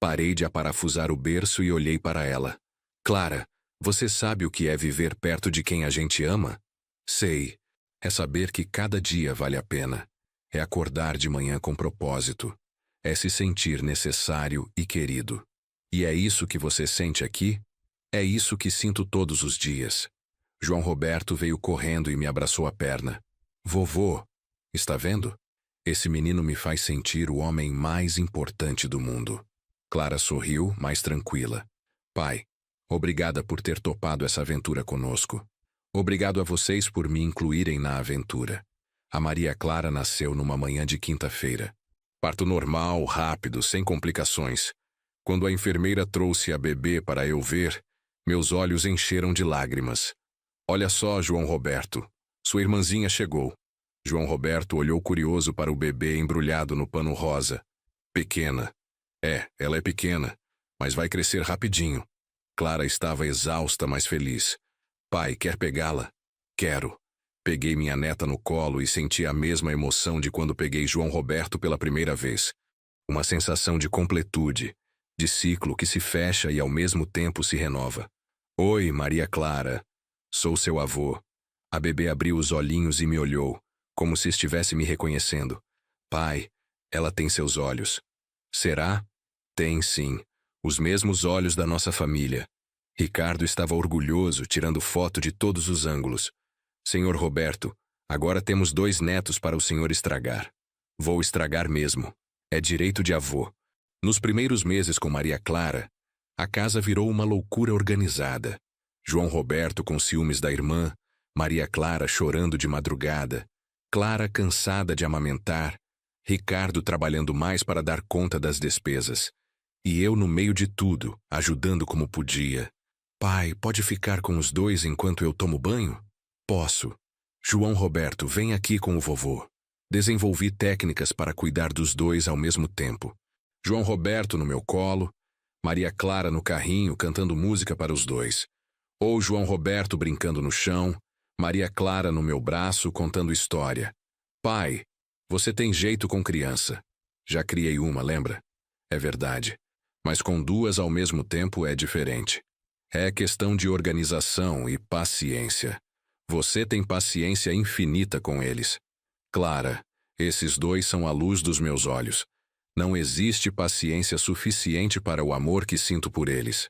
S1: Parei de aparafusar o berço e olhei para ela. Clara, você sabe o que é viver perto de quem a gente ama? Sei. É saber que cada dia vale a pena. É acordar de manhã com propósito. É se sentir necessário e querido. E é isso que você sente aqui? É isso que sinto todos os dias. João Roberto veio correndo e me abraçou a perna. Vovô, está vendo? Esse menino me faz sentir o homem mais importante do mundo. Clara sorriu, mais tranquila. Pai, obrigada por ter topado essa aventura conosco. Obrigado a vocês por me incluírem na aventura. A Maria Clara nasceu numa manhã de quinta-feira. Parto normal, rápido, sem complicações. Quando a enfermeira trouxe a bebê para eu ver, meus olhos encheram de lágrimas. Olha só, João Roberto. Sua irmãzinha chegou. João Roberto olhou curioso para o bebê embrulhado no pano rosa. Pequena. É, ela é pequena, mas vai crescer rapidinho. Clara estava exausta, mas feliz. Pai, quer pegá-la? Quero. Peguei minha neta no colo e senti a mesma emoção de quando peguei João Roberto pela primeira vez. Uma sensação de completude, de ciclo que se fecha e ao mesmo tempo se renova. Oi, Maria Clara. Sou seu avô. A bebê abriu os olhinhos e me olhou, como se estivesse me reconhecendo. Pai, ela tem seus olhos. Será? Tem sim. Os mesmos olhos da nossa família. Ricardo estava orgulhoso, tirando foto de todos os ângulos. Senhor Roberto, agora temos 2 netos para o senhor estragar. Vou estragar mesmo. É direito de avô. Nos primeiros meses com Maria Clara, a casa virou uma loucura organizada. João Roberto com ciúmes da irmã, Maria Clara chorando de madrugada, Clara cansada de amamentar, Ricardo trabalhando mais para dar conta das despesas. E eu no meio de tudo, ajudando como podia. Pai, pode ficar com os 2 enquanto eu tomo banho? Posso. João Roberto, vem aqui com o vovô. Desenvolvi técnicas para cuidar dos 2 ao mesmo tempo. João Roberto no meu colo, Maria Clara no carrinho cantando música para os 2. Ou João Roberto brincando no chão, Maria Clara no meu braço contando história. Pai, você tem jeito com criança. Já criei uma, lembra? É verdade. Mas com 2 ao mesmo tempo é diferente. É questão de organização e paciência. Você tem paciência infinita com eles. Clara, esses 2 são a luz dos meus olhos. Não existe paciência suficiente para o amor que sinto por eles.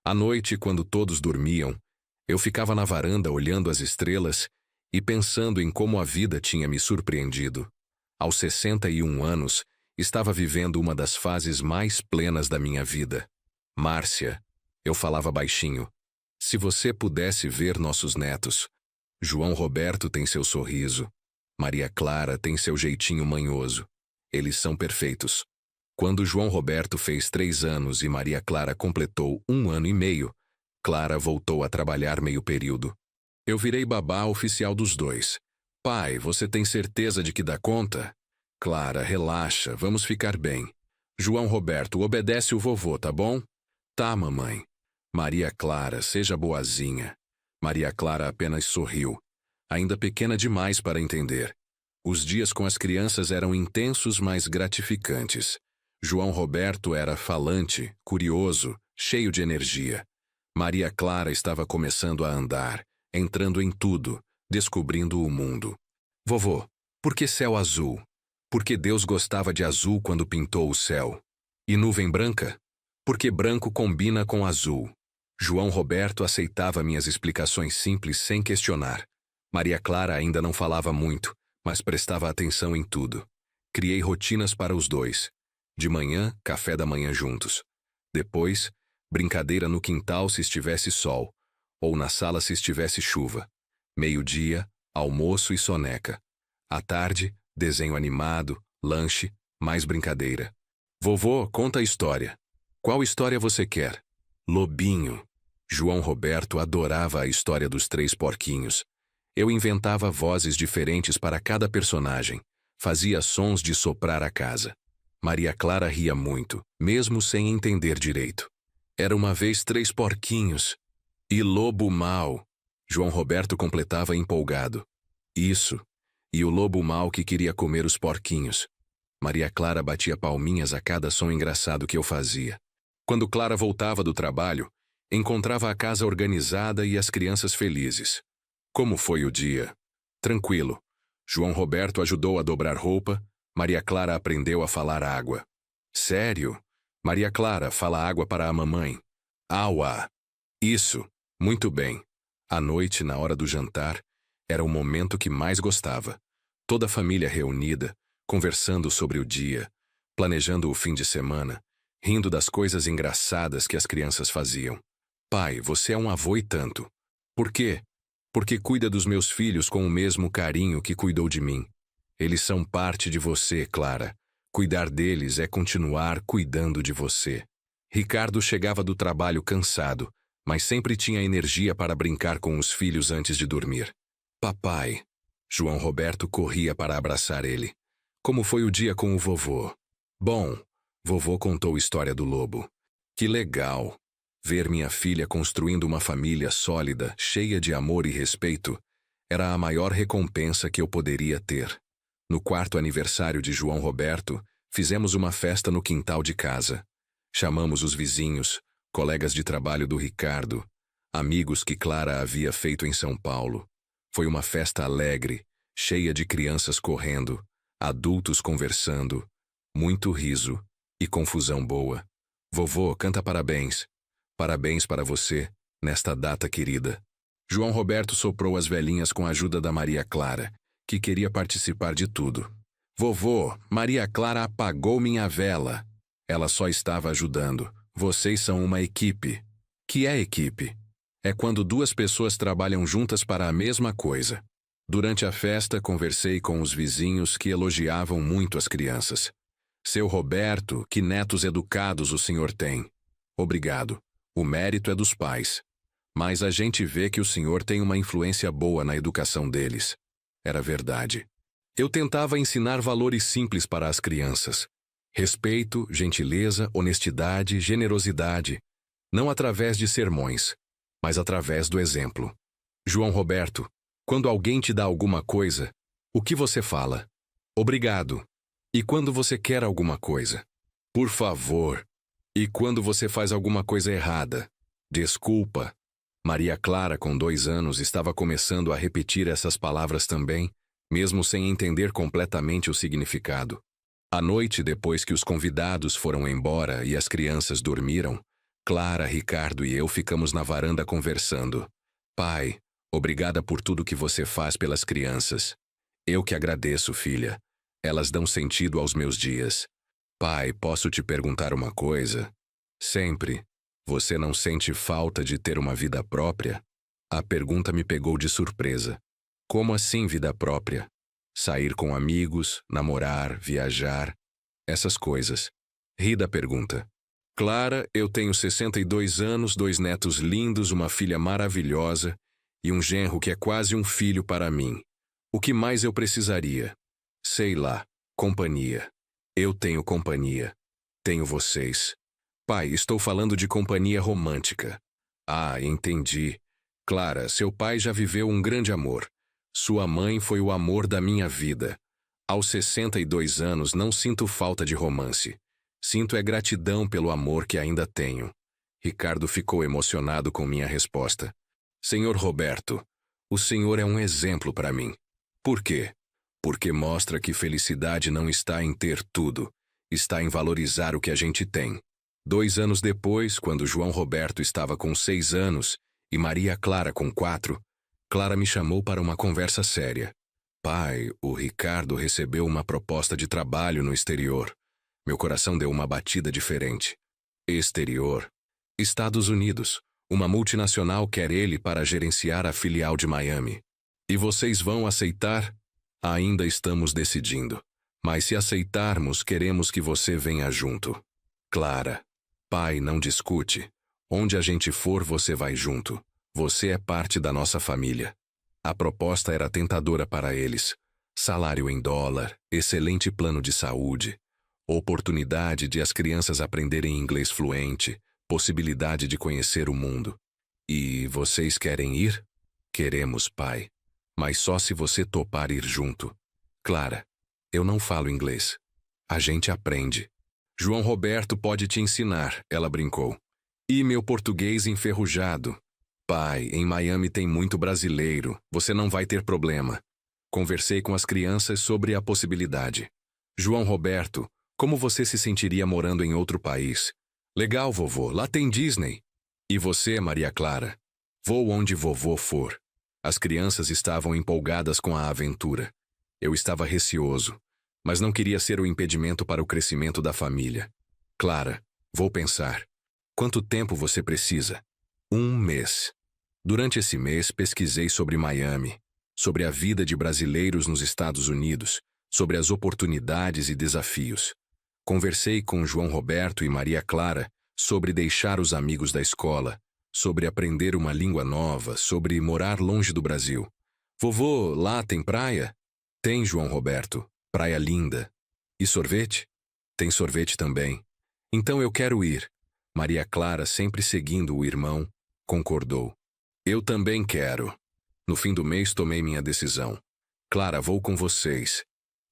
S1: À noite, quando todos dormiam, eu ficava na varanda olhando as estrelas e pensando em como a vida tinha me surpreendido. Aos 61 anos, Estava vivendo uma das fases mais plenas da minha vida. Márcia, eu falava baixinho. Se você pudesse ver nossos netos. João Roberto tem seu sorriso. Maria Clara tem seu jeitinho manhoso. Eles são perfeitos. Quando João Roberto fez 3 anos e Maria Clara completou 1 ano e meio, Clara voltou a trabalhar meio período. Eu virei babá oficial dos dois. Pai, você tem certeza de que dá conta? Clara, relaxa, vamos ficar bem. João Roberto, obedece o vovô, tá bom? Tá, mamãe. Maria Clara, seja boazinha. Maria Clara apenas sorriu, ainda pequena demais para entender. Os dias com as crianças eram intensos, mas gratificantes. João Roberto era falante, curioso, cheio de energia. Maria Clara estava começando a andar, entrando em tudo, descobrindo o mundo. Vovô, por que céu azul? Porque Deus gostava de azul quando pintou o céu. E nuvem branca? Porque branco combina com azul. João Roberto aceitava minhas explicações simples sem questionar. Maria Clara ainda não falava muito, mas prestava atenção em tudo. Criei rotinas para os dois. De manhã, café da manhã juntos. Depois, brincadeira no quintal se estivesse sol, ou na sala se estivesse chuva. Meio-dia, almoço e soneca. À tarde, desenho animado, lanche, mais brincadeira. Vovô, conta a história. Qual história você quer? Lobinho. João Roberto adorava a história dos 3 porquinhos. Eu inventava vozes diferentes para cada personagem. Fazia sons de soprar a casa. Maria Clara ria muito, mesmo sem entender direito. Era uma vez 3 porquinhos. E lobo mau. João Roberto completava empolgado. Isso. E o lobo mau que queria comer os porquinhos. Maria Clara batia palminhas a cada som engraçado que eu fazia. Quando Clara voltava do trabalho, encontrava a casa organizada e as crianças felizes. Como foi o dia? Tranquilo. João Roberto ajudou a dobrar roupa. Maria Clara aprendeu a falar água. Sério? Maria Clara, fala água para a mamãe. Aua! Isso. Muito bem. À noite, na hora do jantar, era o momento que mais gostava. Toda a família reunida, conversando sobre o dia, planejando o fim de semana, rindo das coisas engraçadas que as crianças faziam. Pai, você é um avô e tanto. Por quê? Porque cuida dos meus filhos com o mesmo carinho que cuidou de mim. Eles são parte de você, Clara. Cuidar deles é continuar cuidando de você. Ricardo chegava do trabalho cansado, mas sempre tinha energia para brincar com os filhos antes de dormir. Papai. João Roberto corria para abraçar ele. Como foi o dia com o vovô? Bom, vovô contou a história do lobo. Que legal! Ver minha filha construindo uma família sólida, cheia de amor e respeito, era a maior recompensa que eu poderia ter. No 4º aniversário de João Roberto, fizemos uma festa no quintal de casa. Chamamos os vizinhos, colegas de trabalho do Ricardo, amigos que Clara havia feito em São Paulo. Foi uma festa alegre, cheia de crianças correndo, adultos conversando, muito riso e confusão boa. Vovô, canta parabéns. Parabéns para você, nesta data querida. João Roberto soprou as velhinhas com a ajuda da Maria Clara, que queria participar de tudo. Vovô, Maria Clara apagou minha vela. Ela só estava ajudando. Vocês são uma equipe. Que é equipe? É quando 2 pessoas trabalham juntas para a mesma coisa. Durante a festa, conversei com os vizinhos que elogiavam muito as crianças. Seu Roberto, que netos educados o senhor tem. Obrigado. O mérito é dos pais. Mas a gente vê que o senhor tem uma influência boa na educação deles. Era verdade. Eu tentava ensinar valores simples para as crianças. Respeito, gentileza, honestidade, generosidade. Não através de sermões, mas através do exemplo. João Roberto, quando alguém te dá alguma coisa, o que você fala? Obrigado. E quando você quer alguma coisa? Por favor. E quando você faz alguma coisa errada? Desculpa. Maria Clara, com 2 anos, estava começando a repetir essas palavras também, mesmo sem entender completamente o significado. À noite, depois que os convidados foram embora e as crianças dormiram, Clara, Ricardo e eu ficamos na varanda conversando. Pai, obrigada por tudo que você faz pelas crianças. Eu que agradeço, filha. Elas dão sentido aos meus dias. Pai, posso te perguntar uma coisa? Sempre. Você não sente falta de ter uma vida própria? A pergunta me pegou de surpresa. Como assim vida própria? Sair com amigos, namorar, viajar, essas coisas. Ri da pergunta. Clara, eu tenho 62 anos, 2 netos lindos, uma filha maravilhosa e um genro que é quase um filho para mim. O que mais eu precisaria? Sei lá, companhia. Eu tenho companhia. Tenho vocês. Pai, estou falando de companhia romântica. Ah, entendi. Clara, seu pai já viveu um grande amor. Sua mãe foi o amor da minha vida. Aos 62 anos não sinto falta de romance. Sinto é gratidão pelo amor que ainda tenho. Ricardo ficou emocionado com minha resposta. Senhor Roberto, o senhor é um exemplo para mim. Por quê? Porque mostra que felicidade não está em ter tudo, está em valorizar o que a gente tem. 2 anos depois, quando João Roberto estava com 6 anos e Maria Clara com 4, Clara me chamou para uma conversa séria. Pai, o Ricardo recebeu uma proposta de trabalho no exterior. Meu coração deu uma batida diferente. Exterior. Estados Unidos. Uma multinacional quer ele para gerenciar a filial de Miami. E vocês vão aceitar? Ainda estamos decidindo. Mas se aceitarmos, queremos que você venha junto. Clara. Pai, não discute. Onde a gente for, você vai junto. Você é parte da nossa família. A proposta era tentadora para eles. Salário em dólar, excelente plano de saúde, oportunidade de as crianças aprenderem inglês fluente, possibilidade de conhecer o mundo. E vocês querem ir? Queremos, pai. Mas só se você topar ir junto. Clara, eu não falo inglês. A gente aprende. João Roberto pode te ensinar, ela brincou. E meu português enferrujado. Pai, em Miami tem muito brasileiro, você não vai ter problema. Conversei com as crianças sobre a possibilidade. João Roberto, como você se sentiria morando em outro país? Legal, vovô, lá tem Disney. E você, Maria Clara? Vou onde vovô for. As crianças estavam empolgadas com a aventura. Eu estava receoso, mas não queria ser o impedimento para o crescimento da família. Clara, vou pensar. Quanto tempo você precisa? 1 mês. Durante esse mês, pesquisei sobre Miami, sobre a vida de brasileiros nos Estados Unidos, sobre as oportunidades e desafios. Conversei com João Roberto e Maria Clara sobre deixar os amigos da escola, sobre aprender uma língua nova, sobre morar longe do Brasil. Vovô, lá tem praia? Tem, João Roberto. Praia linda. E sorvete? Tem sorvete também. Então eu quero ir. Maria Clara, sempre seguindo o irmão, concordou. Eu também quero. No fim do mês tomei minha decisão. Clara, vou com vocês.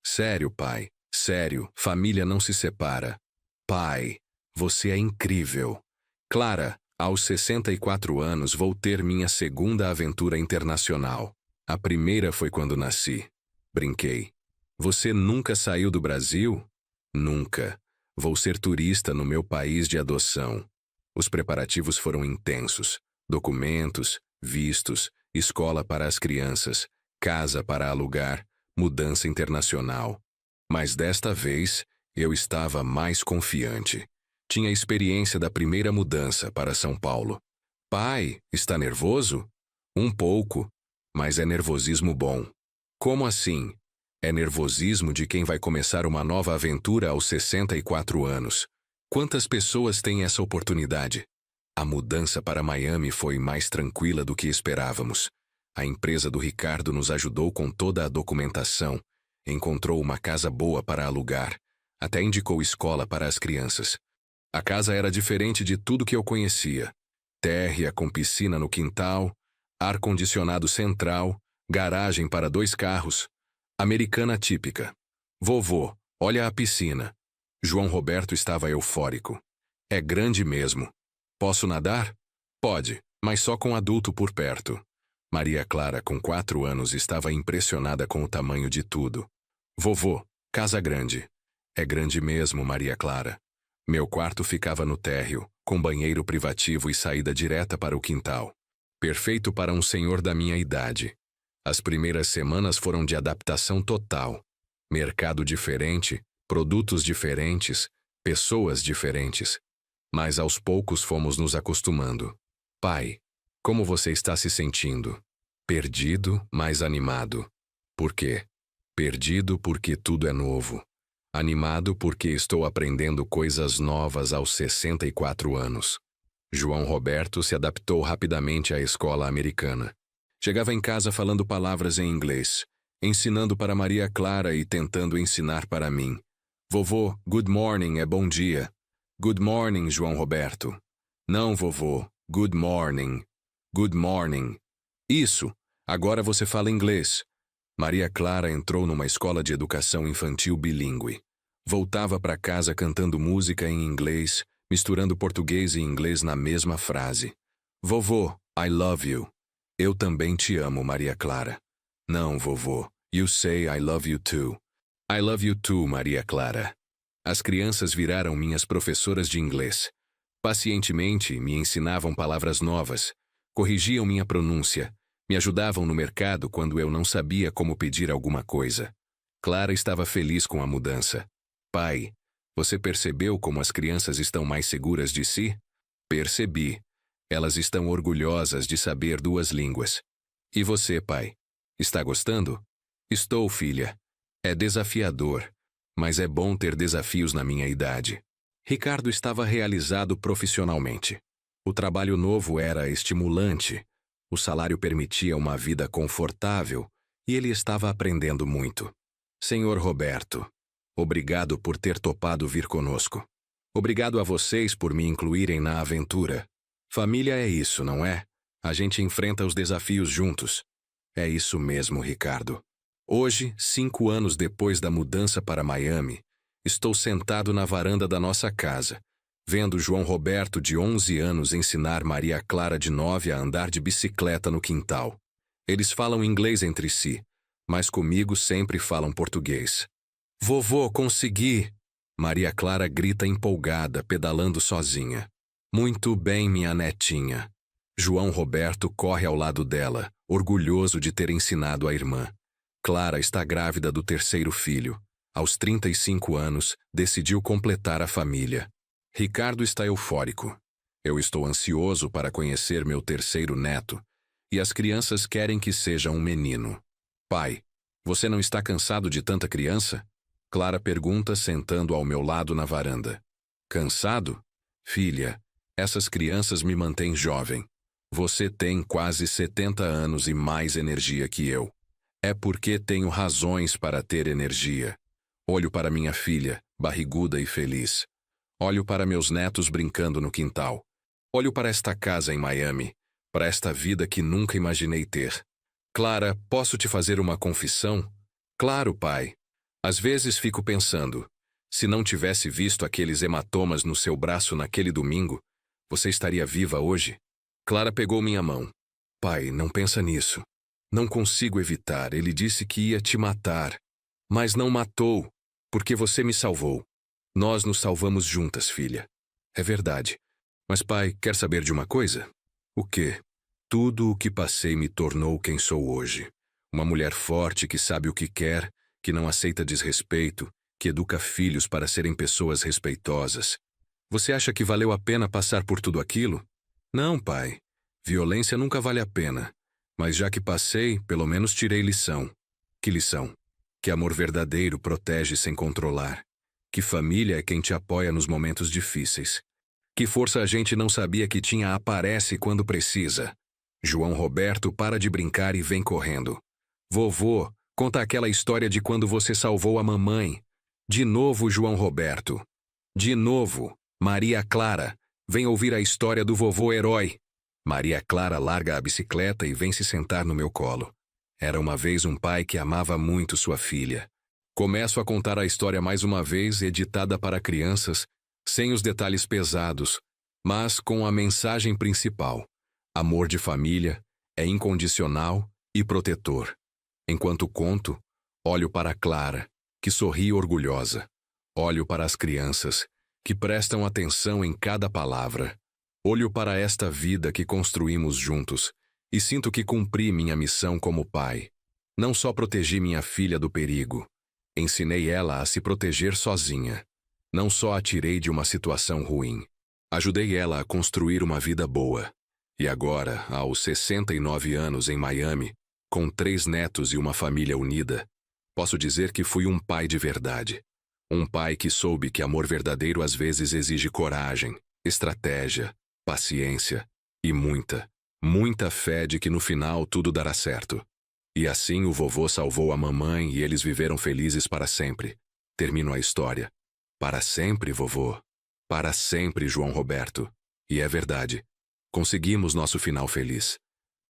S1: Sério, pai. Sério, família não se separa. Pai, você é incrível. Clara, aos 64 anos vou ter minha segunda aventura internacional. A primeira foi quando nasci. Brinquei. Você nunca saiu do Brasil? Nunca. Vou ser turista no meu país de adoção. Os preparativos foram intensos. Documentos, vistos, escola para as crianças, casa para alugar, mudança internacional. Mas desta vez, eu estava mais confiante. Tinha experiência da primeira mudança para São Paulo. Pai, está nervoso? Um pouco, mas é nervosismo bom. Como assim? É nervosismo de quem vai começar uma nova aventura aos 64 anos. Quantas pessoas têm essa oportunidade? A mudança para Miami foi mais tranquila do que esperávamos. A empresa do Ricardo nos ajudou com toda a documentação, encontrou uma casa boa para alugar, até indicou escola para as crianças. A casa era diferente de tudo que eu conhecia. Térrea com piscina no quintal, ar-condicionado central, garagem para 2 carros. Americana típica. Vovô, olha a piscina. João Roberto estava eufórico. É grande mesmo. Posso nadar? Pode, mas só com adulto por perto. Maria Clara, com 4 anos, estava impressionada com o tamanho de tudo. Vovô, casa grande. É grande mesmo, Maria Clara. Meu quarto ficava no térreo, com banheiro privativo e saída direta para o quintal. Perfeito para um senhor da minha idade. As primeiras semanas foram de adaptação total. Mercado diferente, produtos diferentes, pessoas diferentes. Mas aos poucos fomos nos acostumando. Pai, como você está se sentindo? Perdido, mas animado. Por quê? Perdido porque tudo é novo. Animado porque estou aprendendo coisas novas aos 64 anos. João Roberto se adaptou rapidamente à escola americana. Chegava em casa falando palavras em inglês, ensinando para Maria Clara e tentando ensinar para mim. Vovô, good morning é bom dia. Good morning, João Roberto. Não, vovô, good morning. Good morning. Isso, agora você fala inglês. Maria Clara entrou numa escola de educação infantil bilíngue. Voltava para casa cantando música em inglês, misturando português e inglês na mesma frase. Vovô, I love you. Eu também te amo, Maria Clara. Não, vovô. You say I love you too. I love you too, Maria Clara. As crianças viraram minhas professoras de inglês. Pacientemente me ensinavam palavras novas, corrigiam minha pronúncia, me ajudavam no mercado quando eu não sabia como pedir alguma coisa. Clara estava feliz com a mudança. Pai, você percebeu como as crianças estão mais seguras de si? Percebi. Elas estão orgulhosas de saber 2 línguas. E você, pai? Está gostando? Estou, filha. É desafiador, mas é bom ter desafios na minha idade. Ricardo estava realizado profissionalmente. O trabalho novo era estimulante, o salário permitia uma vida confortável e ele estava aprendendo muito. Senhor Roberto, obrigado por ter topado vir conosco. Obrigado a vocês por me incluírem na aventura. Família é isso, não é? A gente enfrenta os desafios juntos. É isso mesmo, Ricardo. Hoje, 5 anos depois da mudança para Miami, estou sentado na varanda da nossa casa, vendo João Roberto, de 11 anos, ensinar Maria Clara, de 9, a andar de bicicleta no quintal. Eles falam inglês entre si, mas comigo sempre falam português. Vovô, consegui! Maria Clara grita empolgada, pedalando sozinha. Muito bem, minha netinha. João Roberto corre ao lado dela, orgulhoso de ter ensinado a irmã. Clara está grávida do 3º filho. Aos 35 anos, decidiu completar a família. Ricardo está eufórico. Eu estou ansioso para conhecer meu 3º neto, e as crianças querem que seja um menino. Pai, você não está cansado de tanta criança? Clara pergunta, sentando ao meu lado na varanda. Cansado? Filha, essas crianças me mantêm jovem. Você tem quase 70 anos e mais energia que eu. É porque tenho razões para ter energia. Olho para minha filha, barriguda e feliz. Olho para meus netos brincando no quintal. Olho para esta casa em Miami, para esta vida que nunca imaginei ter. Clara, posso te fazer uma confissão? Claro, pai. Às vezes fico pensando, se não tivesse visto aqueles hematomas no seu braço naquele domingo, você estaria viva hoje? Clara pegou minha mão. Pai, não pensa nisso. Não consigo evitar, ele disse que ia te matar. Mas não matou, porque você me salvou. Nós nos salvamos juntas, filha. É verdade. Mas, pai, quer saber de uma coisa? O quê? Tudo o que passei me tornou quem sou hoje. Uma mulher forte que sabe o que quer, que não aceita desrespeito, que educa filhos para serem pessoas respeitosas. Você acha que valeu a pena passar por tudo aquilo? Não, pai. Violência nunca vale a pena. Mas já que passei, pelo menos tirei lição. Que lição? Que amor verdadeiro protege sem controlar. Que família é quem te apoia nos momentos difíceis. Que força a gente não sabia que tinha aparece quando precisa. João Roberto para de brincar e vem correndo. Vovô, conta aquela história de quando você salvou a mamãe. De novo, João Roberto. De novo, Maria Clara. Vem ouvir a história do vovô herói. Maria Clara larga a bicicleta e vem se sentar no meu colo. Era uma vez um pai que amava muito sua filha. Começo a contar a história mais uma vez, editada para crianças, sem os detalhes pesados, mas com a mensagem principal. Amor de família é incondicional e protetor. Enquanto conto, olho para Clara, que sorri orgulhosa. Olho para as crianças, que prestam atenção em cada palavra. Olho para esta vida que construímos juntos e sinto que cumpri minha missão como pai. Não só protegi minha filha do perigo, ensinei ela a se proteger sozinha. Não só a tirei de uma situação ruim, ajudei ela a construir uma vida boa. E agora, aos 69 anos em Miami, com 3 netos e uma família unida, posso dizer que fui um pai de verdade. Um pai que soube que amor verdadeiro às vezes exige coragem, estratégia, paciência e muita fé de que no final tudo dará certo. E assim o vovô salvou a mamãe e eles viveram felizes para sempre. Termino a história. Para sempre, vovô. Para sempre, João Roberto. E é verdade. Conseguimos nosso final feliz.